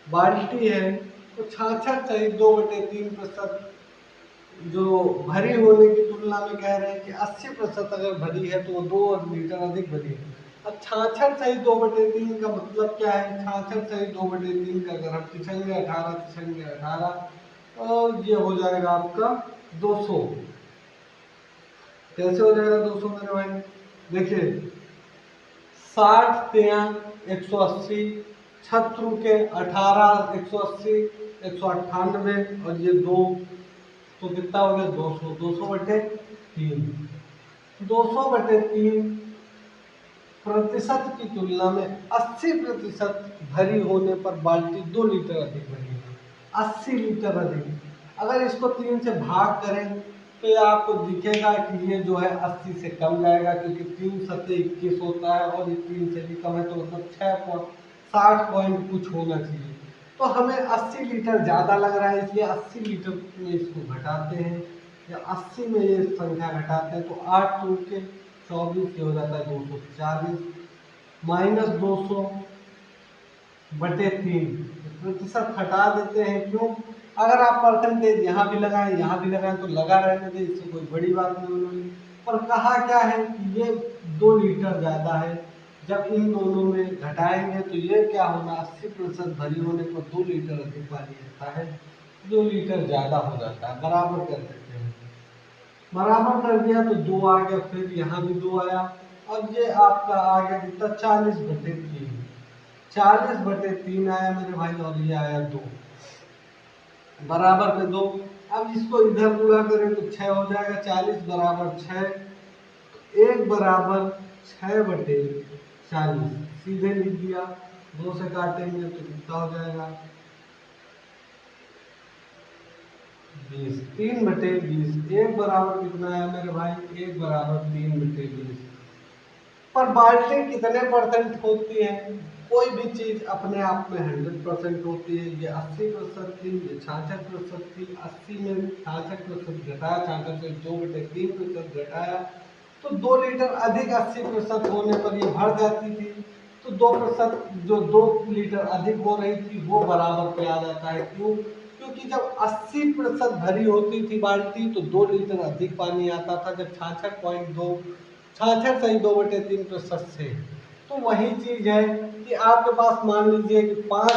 बाल्टी है तो 66.2/3% जो भरी होने की तुलना में कह रहे हैं कि 80% अगर भरी है तो वो 2 लीटर अधिक भरी है। अब 66/2/3 का मतलब क्या है? 66/2/3 का अगर हम तिछंगे 18 और ये हो जाएगा आपका 200। कैसे हो जाएगा 200 मेरे भाई? देखिए 60 × 180, छत्र के 18, 180, 198 और ये 2, तो कितना हो गया 200। 200/3, 200/3 प्रतिशत की तुलना में 80% भरी होने पर बाल्टी 2 लीटर अधिक भरी है। 80 लीटर अधिक। अगर इसको 3 से भाग करें तो ये आपको दिखेगा कि ये जो है 80 से कम जाएगा, क्योंकि 3 सत्ते 21 होता है और ये 3 से भी कम है, तो मतलब 60 पॉइंट कुछ होना चाहिए। तो हमें 80 लीटर ज़्यादा लग रहा है, इसलिए 80 लीटर में इसको घटाते हैं, या 80 में ये संख्या घटाते हैं तो 8 टू के 24 हो जाता है 240 माइनस 200/3 प्रतिशत हटा देते हैं। क्यों? अगर आप परसेंटेज यहाँ भी लगाएं यहाँ भी लगाएं तो लगा रहने दें, इससे कोई बड़ी बात नहीं होगी। पर कहा क्या है कि ये 2 लीटर ज़्यादा है, जब इन दोनों में घटाएंगे तो ये क्या होगा 80% भरी होने पर 2 लीटर अधिक पानी आता है, 2 लीटर ज़्यादा हो जाता है। बराबर कर देते हैं, बराबर कर दिया तो 2 आ गया, फिर यहाँ भी 2 आया और ये आपका आ गया कितना 40/3, 40/3 आया मेरे भाई और ये आया 2 बराबर में 2। अब इसको इधर पूरा करें तो 6 हो जाएगा, 40 बराबर 6, 1 बराबर 6/40 सीधे लिख दिया। 2 से काटेंगे तो कितना हो जाएगा 20, 3/20। 1 बराबर कितना है मेरे भाई? 1 बराबर 3/20। पर बाल्टी कितने परसेंट होती है? कोई भी चीज अपने आप में 100% होती है। ये 80% थी, ये 66% थी। 80 में 66% घटाया, 66 से 2/3% घटाया तो 2 लीटर अधिक 80% होने पर ये भर जाती थी। तो 2% जो 2 लीटर अधिक हो रही थी वो बराबर पे आ जाता है। क्यों? क्योंकि जब 80% भरी होती थी बाल्टी तो 2 लीटर अधिक पानी आता था, जब 66.2 66 से। तो वही चीज़ है कि आपके पास मान लीजिए कि पाँच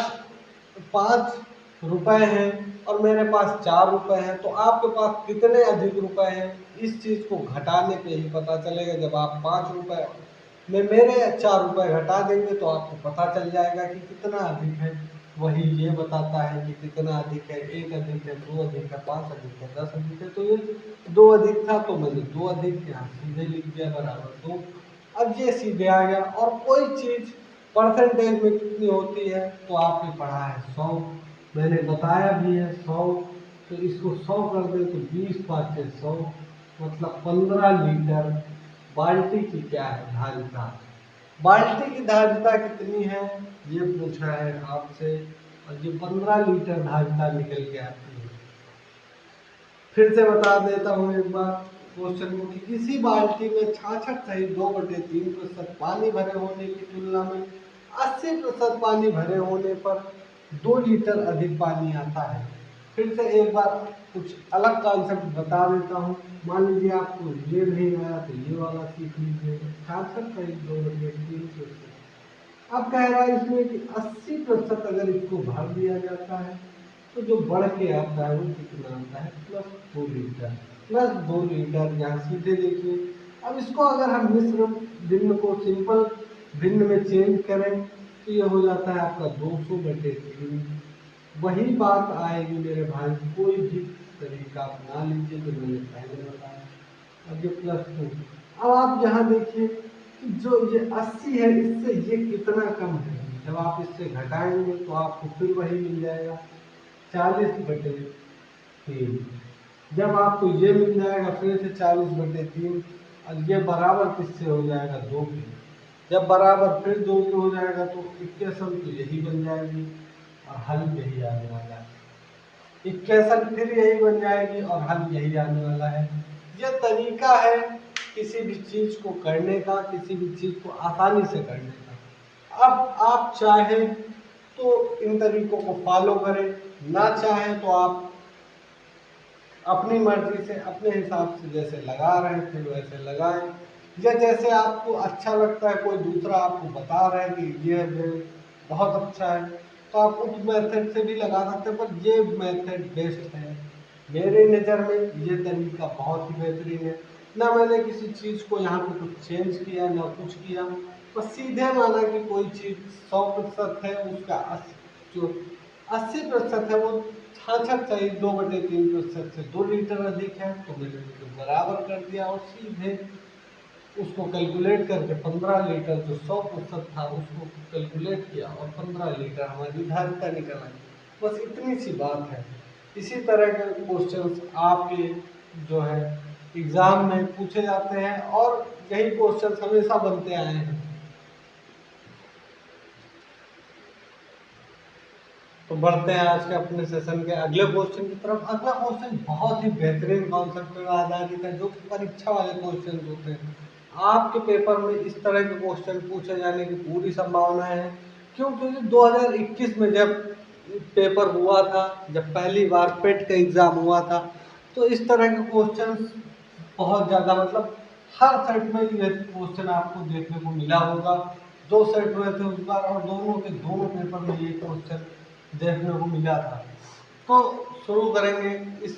पाँच रुपए हैं और मेरे पास 4 रुपए हैं, तो आपके पास कितने अधिक रुपए हैं इस चीज़ को घटाने पे ही पता चलेगा। जब आप 5 रुपए में मेरे 4 रुपए घटा देंगे तो आपको पता चल जाएगा कि कितना अधिक है। वही ये बताता है कि कितना अधिक है, 1 अधिक है, 2 अधिक है, 5 अधिक है, 10 अधिक है। तो ये 2 अधिक था तो मैंने 2 अधिक यहाँ सीधे लिख दिया बराबर 2। अब ये सीधे आ गया। और कोई चीज़ परसेंटेज में कितनी होती है तो आपने पढ़ा है 100, मैंने बताया भी है 100। तो इसको 100 कर दे तो 20×5 = 100, मतलब 15 लीटर बाल्टी की क्या है धारिता। बाल्टी की धारिता कितनी है ये पूछा है आपसे, और ये 15 लीटर धारिता निकल के आती है। फिर से बता देता हूँ एक बार क्वेश्चन को कि किसी बाल्टी में 66.2/3% पानी भरे होने की तुलना में 80% पानी भरे होने पर 2 लीटर अधिक पानी आता है। फिर से एक बार कुछ अलग कॉन्सेप्ट बता देता हूँ। मान लीजिए आपको ये नहीं आया तो ये वाला सीख लीजिए। 66.2/3%। अब कह रहा है इसमें कि 80% अगर इसको भर दिया जाता है तो जो बढ़ के आता है वो कितना आता है, +2 लीटर। +2 लीटर यहाँ सीधे देखिए। अब इसको अगर हम मिश्र भिन्न को सिंपल भिन्न में चेंज करें तो ये हो जाता है आपका 200/3। वही बात आएगी मेरे भाई, कोई भी तरीका अपना लीजिए जो मैंने पहले बताया। अब ये +2। अब आप यहाँ देखिए कि जो ये 80 है इससे ये कितना कम है। जब आप इससे घटाएंगे तो आपको फिर वही मिल जाएगा 40/3। जब आपको ये मिल जाएगा फिर से 40/3, और ये बराबर किससे हो जाएगा 2 के। जब बराबर फिर 2 के हो जाएगा तो इक्वेशन तो यही बन जाएगी और हल यही आने वाला है। इक्वेशन फिर यही बन जाएगी और हल यही आने वाला है। यह तरीका है किसी भी चीज को करने का, किसी भी चीज को आसानी से करने का। अब आप चाहें तो इन तरीकों को फॉलो करें, ना चाहें तो आप अपनी मर्जी से अपने हिसाब से जैसे लगा रहे थे वैसे लगाएं, या जैसे आपको अच्छा लगता है कोई दूसरा आपको बता रहा है कि ये बहुत अच्छा है तो आप उस मेथड से भी लगा सकते हैं, पर ये मेथड बेस्ट है मेरे नज़र में। ये तरीका बहुत ही बेहतरीन है। ना मैंने किसी चीज़ को यहाँ पे कुछ चेंज किया ना कुछ किया, बस सीधे माना कि कोई चीज़ 100% है, उसका जो 80% है वो 66.2/3% से 2 लीटर अधिक है, तो मैंने उसको बराबर कर दिया और सीधे उसको कैलकुलेट करके 15 लीटर जो 100% था उसको कैलकुलेट किया और 15 लीटर हमारी धारिता निकल आई। बस इतनी सी बात है। इसी तरह के क्वेश्चंस आपके जो है एग्जाम में पूछे जाते हैं और यही क्वेश्चंस हमेशा बनते आए हैं। तो बढ़ते हैं आज के अपने सेशन के अगले क्वेश्चन की तरफ। अगला क्वेश्चन बहुत ही बेहतरीन कॉन्सेप्ट पे आधारित है, जो कि परीक्षा वाले क्वेश्चन होते हैं। आपके पेपर में इस तरह के क्वेश्चन पूछे जाने की पूरी संभावना है। क्यों? क्योंकि 2021 में जब पेपर हुआ था, जब पहली बार पेट का एग्जाम हुआ था, तो इस तरह के क्वेश्चन बहुत ज़्यादा, मतलब हर सेट में ये क्वेश्चन आपको देखने को मिला होगा। 2 सेट हुए थे उस बार और दोनों के दोनों पेपर में ये क्वेश्चन देखने को मिला था। तो शुरू करेंगे इस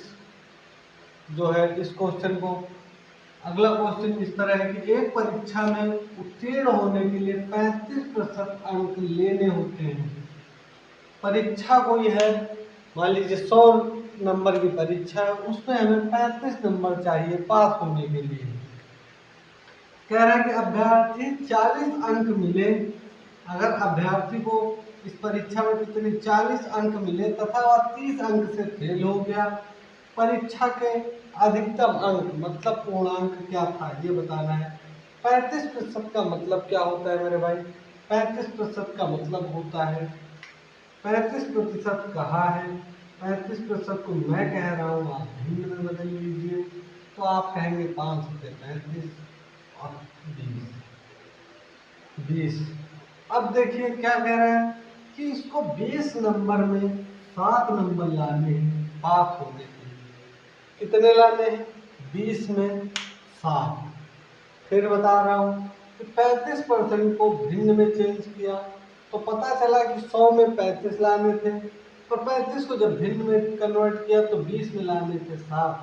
जो है इस क्वेश्चन को। अगला क्वेश्चन इस तरह है कि एक परीक्षा में उत्तीर्ण होने के लिए 35% अंक लेने होते हैं। परीक्षा कोई है, मान लीजिए 100 नंबर की परीक्षा है, उसमें हमें 35 नंबर चाहिए पास होने के लिए। कह रहा है कि अभ्यर्थी 40 अंक मिले, अगर अभ्यर्थी को इस परीक्षा में कितने 40 अंक मिले तथा वह 30 अंक से फेल हो गया, परीक्षा के अधिकतम अंक मतलब पूर्णांक क्या था ये बताना है। 35% का मतलब क्या होता है मेरे भाई? 35% का मतलब होता है, 35% कहाँ है, 35% को मैं कह रहा हूँ आप भिन्न में बदल लीजिए। तो आप कहेंगे 5 से 35 और 20। अब देखिए क्या कह रहा है कि इसको 20 नंबर में 7 नंबर लाने हैं पास होने के लिए। कितने लाने हैं? 20 में 7। फिर बता रहा हूँ कि 35% को भिन्न में चेंज किया तो पता चला कि 100 में 35 लाने थे, पर 35 को जब भिन्न में कन्वर्ट किया तो 20 में लाने थे 7,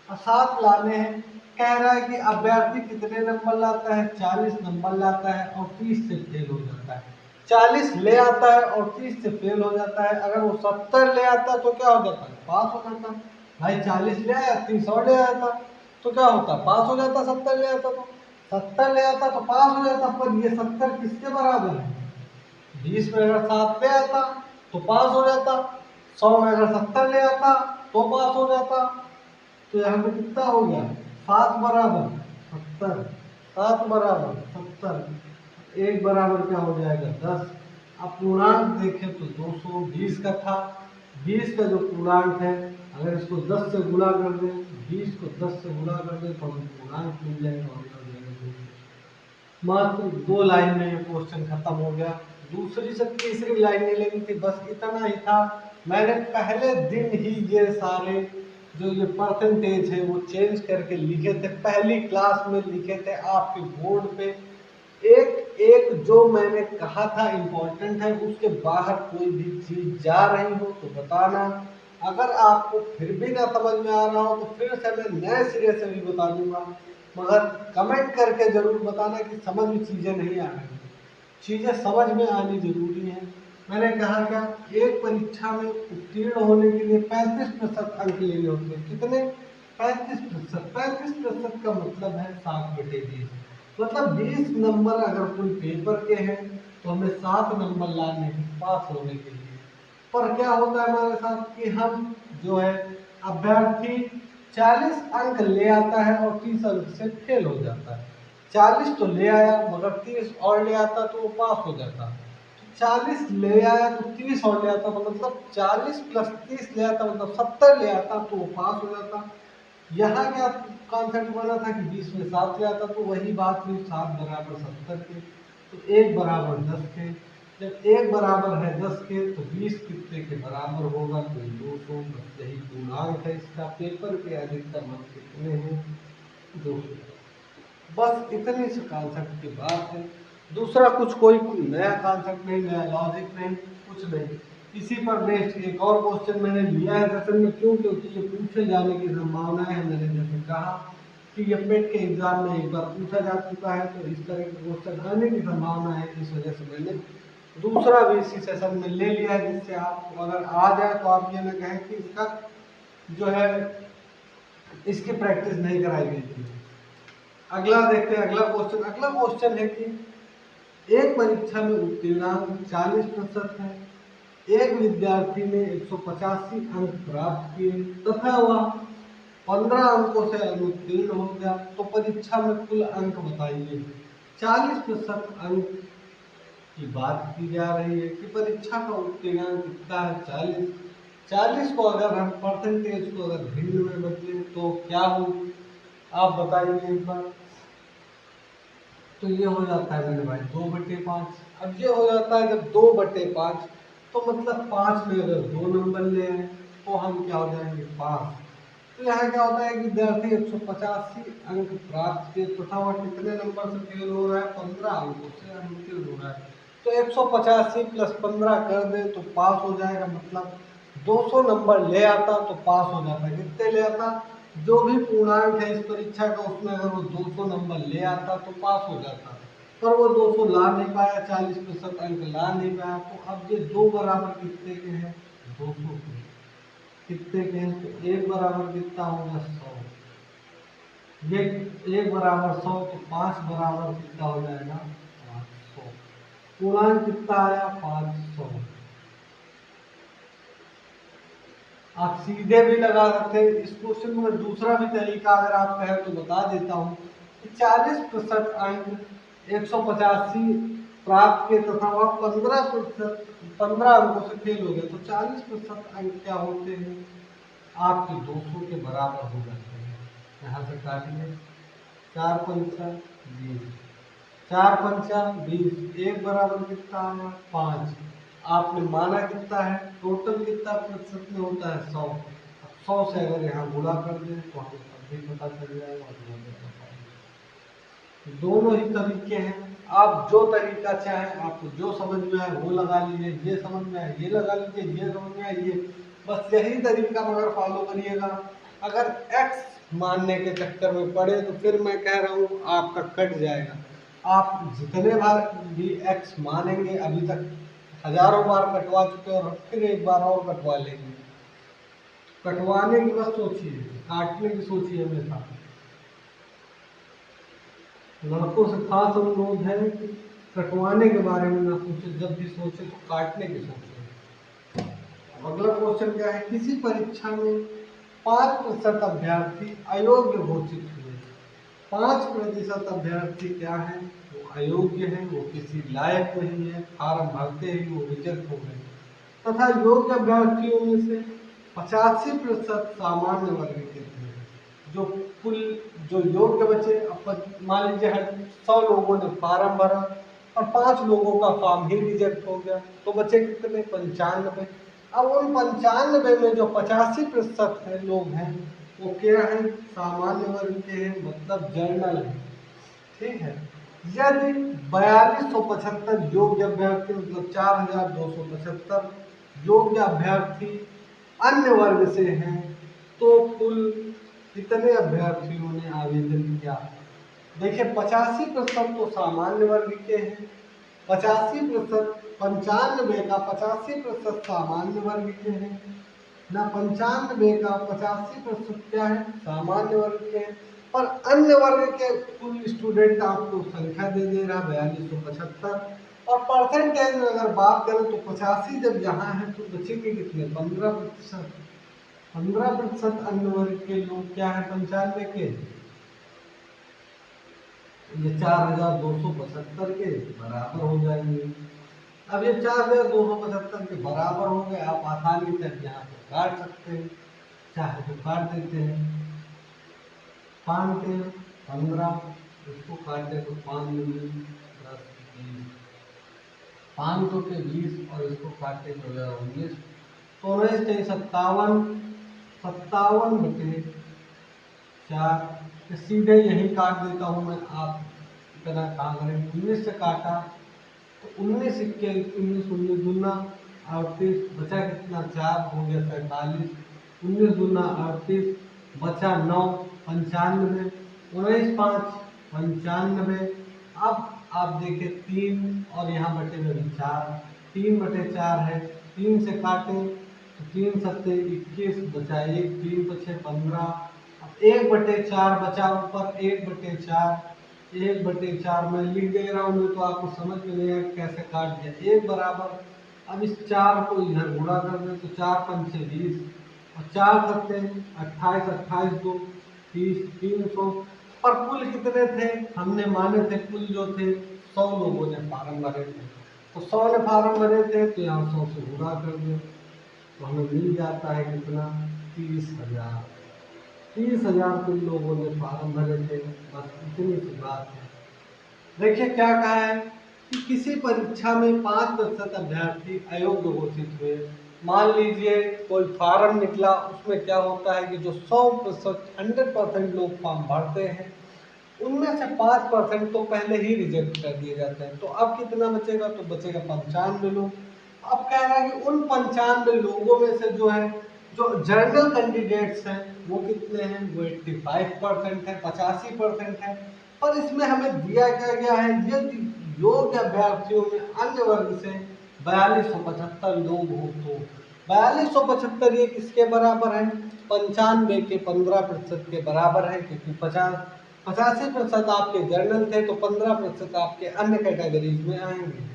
और 7 लाने हैं। कह रहा है कि अभ्यर्थी कितने नंबर लाता है? 40 नंबर लाता है और 30 से फेल हो जाता है। 40 ले आता है और 30 से फेल हो जाता है। अगर वो 70 ले आता तो क्या हो जाता है? पास हो जाता। भाई 40 ले आया, 30 और ले आया था तो क्या होता? पास हो जाता। 70 ले आता तो 70 ले आता तो पास हो जाता। पर ये 70 किसके बराबर है? 20 में अगर 7 ले आता तो पास हो जाता, 100 में अगर 70 ले आता तो पास हो जाता। तो यहाँ पे कितना हो गया? 7 बराबर 70, 7 बराबर 70, एक बराबर क्या हो जाएगा? 10। अब पूर्णांक देखें तो 220 का था। 20 का जो पूर्णांक है, अगर इसको 10 से गुणा कर दें, 20 को 10 से गुणा कर दें तो हमें पूर्णांक मिल जाएगा और मात्र 2 लाइन में ये क्वेश्चन खत्म हो गया। दूसरी से तीसरी लाइन नहीं लेनी थी, बस इतना ही था। मैंने पहले दिन ही ये सारे जो ये परसेंटेज है वो चेंज करके लिखे थे, पहली क्लास में लिखे थे आपके बोर्ड पे। एक एक जो मैंने कहा था इम्पोर्टेंट है, उसके बाहर कोई भी चीज जा रही हो तो बताना। अगर आपको फिर भी ना समझ में आ रहा हो तो फिर से मैं नए सिरे से भी बता दूंगा, मगर कमेंट करके जरूर बताना कि समझ में चीजें नहीं आ रही। चीजें समझ में आनी जरूरी है। मैंने कहा क्या, एक परीक्षा में उत्तीर्ण होने के लिए 35% अंक लेने होते हैं। कितने? 35%। 35% का मतलब है 7/20। मतलब 20 नंबर अगर कोई पेपर के हैं तो हमें 7 नंबर लाने हैं पास होने के लिए। पर क्या होता है हमारे साथ कि हम जो है अभ्यर्थी 40 अंक ले आता है और 30 अंक से फेल हो जाता है। 40 तो ले आया मगर 30 और ले आता तो वो पास हो जाता। 40 ले आया तो 30 और ले आता तो मतलब 40 प्लस 30 ले आता मतलब 70 ले आता तो वो पास हो जाता। यहाँ क्या कॉन्सेप्ट बना था कि 20 में 7 ले आता तो वही बात हुई, 7 बराबर 70 के तो 1 बराबर 10 के। जब 1 बराबर है 10 के तो 20 कितने के बराबर होगा? तो 200। बस यही पूर्णांक है इसका। पेपर के अधिकतम अंक कितने हैं? 200। बस इतनी सी कॉन्सेप्ट की बात है। दूसरा कुछ कोई नया कॉन्सेप्ट नहीं, नया लॉजिक नहीं, कुछ नहीं। इसी पर बेस्ड एक और क्वेश्चन मैंने लिया है सेशन में। क्यों? क्योंकि ये पूछे जाने की संभावना है। मैंने जैसे कहा कि ये पेट के एग्जाम में एक बार पूछा जा चुका है तो इस तरह के क्वेश्चन आने की संभावना है। इस वजह से मैंने दूसरा भी इसी सेशन में ले लिया है, जिससे आपको अगर आ जाए तो आप ये ना कहें कि इसका जो है इसकी प्रैक्टिस नहीं कराई गई थी। अगला देखते हैं। अगला क्वेश्चन है कि एक परीक्षा में उत्तीर्णांक 40% है। एक विद्यार्थी ने 185 अंक प्राप्त किए तथा वह 15 अंकों से अनुत्तीर्ण हो गया, तो परीक्षा में कुल अंक बताइए। 40% अंक की बात की जा रही है कि परीक्षा का उत्तीर्णांक कितना है? 40। 40 को अगर हम परसेंटेज को अगर भिन्न में बदले तो क्या हो? आप बताइए एक बार। तो ये हो जाता है मेरे भाई 2/5। अब ये हो जाता है जब 2/5 तो मतलब 5 में अगर 2 नंबर ले आए तो हम क्या हो जाएंगे? पास। तो यहाँ क्या होता है कि विद्यार्थी 185 अंक प्राप्त किए तथा वह कितने नंबर से फेल हो रहा है? 15 अंकों से अनुत्तीर्ण हो रहा है। तो 185 प्लस 15 कर दे तो पास हो जाएगा। मतलब 200 नंबर ले आता तो पास हो जाता। कितने ले आता? जो भी पूर्णांक है इस परीक्षा का उसमें अगर वो 200 नंबर ले आता तो पास हो जाता। पर वो 200 ला नहीं पाया, 40% अंक ला नहीं पाया। तो अब ये दो बराबर कितने के हैं? 200 के। कितने के हैं? तो एक बराबर कितना होगा? 100। ये एक बराबर 100 तो 5 बराबर कितना हो जाएगा? 500। पूर्णांक कितना आया? 500। आप सीधे भी लगा सकते हैं। इस क्वेश्चन में दूसरा भी तरीका अगर आप कहें तो बता देता हूँ कि 40% अंक 185 प्राप्त किए तथा वह 15 अंकों से फेल हो गए तो 40% अंक क्या होते हैं? आपके 200 के बराबर हो जाते हैं। यहाँ से काटिए। 4 पंचा 20, 4 पंचा 20, एक बराबर कितना आया? 5। आपने माना कितना है, टोटल कितना प्रतिशत में होता है 100। 100 से अगर यहाँ गुणा कर दें तो हमें तब भी पता चल जाएगा और वो भी पता है। दोनों ही तरीके हैं, आप जो तरीका चाहें, आपको जो समझ में आए वो लगा लीजिए, ये समझ में आए ये लगा लीजिए, ये समझ में आए ये, बस यही तरीका मगर फॉलो करिएगा। अगर x मानने के चक्कर में पड़े तो फिर मैं कह रहा हूँ आपका कट जाएगा। आप जितने बार भी x मानेंगे, अभी तक हजारों बार कटवा चुके और फिर एक बार और कटवा लेंगे। कटवाने की बस सोचिए, काटने की सोचिए हमेशा। लड़कों से खास अनुरोध है कि कटवाने के बारे में ना सोचे, जब भी सोचे तो काटने की सोचे। अगला क्वेश्चन क्या है, किसी परीक्षा में 5% अभ्यर्थी अयोग्य घोषित हुए। 5% अभ्यर्थी क्या है, वो अयोग्य है, वो किसी लायक नहीं है, फॉर्म भरते ही वो रिजेक्ट हो गए। तथा योग्य अभ्यर्थियों में से 85% सामान्य वर्ग के थे। जो कुल जो योग्य बचे, मान लीजिए हर 100 लोगों ने फॉर्म भरा और 5 लोगों का फॉर्म ही रिजेक्ट हो गया, तो बचे कितने, 95। अब उन 95 में जो 85% है लोग हैं वो क्या है, सामान्य वर्ग के हैं, मतलब जनरल है। ठीक है, यदि 4275 योग्य अभ्यर्थी, मतलब 4275 योग्य अभ्यर्थी अन्य वर्ग से हैं, तो कुल कितने अभ्यर्थियों ने आवेदन किया। देखिए 85% तो सामान्य वर्ग के हैं, 85% 95 का 85% सामान्य वर्ग के हैं ना, 95 का 85% क्या है, सामान्य वर्ग के हैं। पर अन्य वर्ग के कुल स्टूडेंट आपको संख्या दे दे रहा 4275, और परसेंटेज में अगर बात करें तो 85 जब यहाँ है तो बचेंगे कितने, 15%। 15% अन्य वर्ग के लोग क्या है 95 के, ये 4275 के बराबर हो जाएंगे। अब ये 4275 के बराबर हो गए, आप आसानी से यहाँ पे काट सकते हैं, चाहे तो काट देते हैं। 5 के 15, इसको काटे तो 5 दूनी 10 20, 500 के 20 और इसको काटे तो 19, तो 19 के 57, 57 बटे 4। सीधे यही काट देता हूँ मैं, आप इतना कहाँ करें, 19 से काटा तो 19 इक्के 19, 19 दूना 38, बचा कितना 4 हो गया 47, 19 दूना 38, बचा 9, 95, 19 5 95। अब आप देखें 3 और यहाँ बटे में 4, 3 बटे 4 है, 3 से काटें तो 3 सत्ते 21, बचा 1, 3 बचे 15। अब 1/4 बचा ऊपर, 1/4, 1/4 मैं लिख दे रहा हूँ, तो आपको समझ में नहीं आएगा कैसे काट दिया, 1 बराबर। अब इस 4 को इधर गुणा कर दें तो 4 पंचे 20 और 4 सत्ते 28, 28 2 30, 300। और कुल कितने थे, हमने माने थे कुल जो थे 100 लोगों ने फार्म भरे थे, तो 100 ने फार्म भरे थे तो यहाँ 100 से गुणा कर दें तो हमें मिल जाता है कितना, 30,000। 30,000 कुल लोगों ने फार्म भरे थे, बस इतनी सी बात है। देखिए क्या कहा है कि किसी परीक्षा में 5% अभ्यर्थी अयोग्य घोषित हुए। मान लीजिए कोई फार्म निकला, उसमें क्या होता है कि जो 100% 100% लोग फॉर्म भरते हैं, उनमें से 5% तो पहले ही रिजेक्ट कर दिए जाते हैं, तो अब कितना बचेगा, तो बचेगा 95 लोग। अब कह रहा है कि उन 95 लोगों में से जो है, जो जनरल कैंडिडेट्स हैं वो कितने हैं, वो 85% है, 85% है। पर इसमें हमें दिया क्या गया है, यदि योग्य अभ्यर्थियों में अन्य वर्ग से 4275 लोग हो तो 4275 ये किसके बराबर है, 95 के 15% के बराबर है, क्योंकि 85% आपके जर्नल थे तो 15% आपके अन्य कैटेगरीज में आएंगे।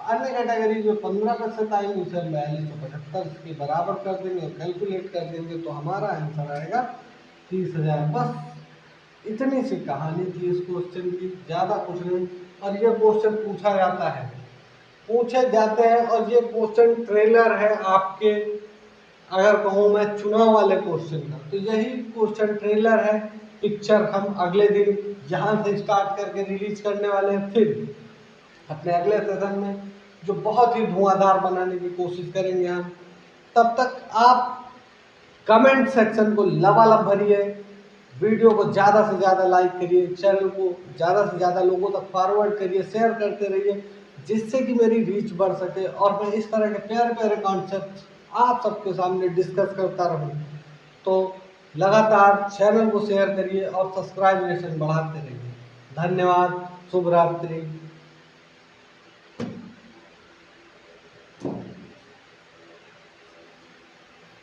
अन्य कैटेगरीज में 15% आएंगे, उसे 4275 के बराबर कर देंगे और कैलकुलेट कर देंगे तो हमारा आंसर आएगा 30,000। बस इतनी सी कहानी थी इस क्वेश्चन की, ज़्यादा कुछ नहीं। और ये क्वेश्चन पूछे जाते हैं और ये क्वेश्चन ट्रेलर है आपके, अगर कहूँ मैं चुनाव वाले क्वेश्चन का, तो यही क्वेश्चन ट्रेलर है। पिक्चर हम अगले दिन यहाँ से स्टार्ट करके रिलीज करने वाले हैं, फिर अपने अगले सेशन में जो बहुत ही धुआंधार बनाने की कोशिश करेंगे हम। तब तक आप कमेंट सेक्शन को लबालब भरिए, वीडियो को ज़्यादा से ज़्यादा लाइक करिए, चैनल को ज़्यादा से ज़्यादा लोगों तक फॉरवर्ड करिए, शेयर करते रहिए, जिससे कि मेरी रीच बढ़ सके और मैं इस तरह के प्यारे प्यारे कॉन्सेप्ट आप सबके सामने डिस्कस करता रहूं। तो लगातार चैनल को शेयर करिए और सब्सक्राइब बढ़ाते रहिए। धन्यवाद। शुभ रात्रि।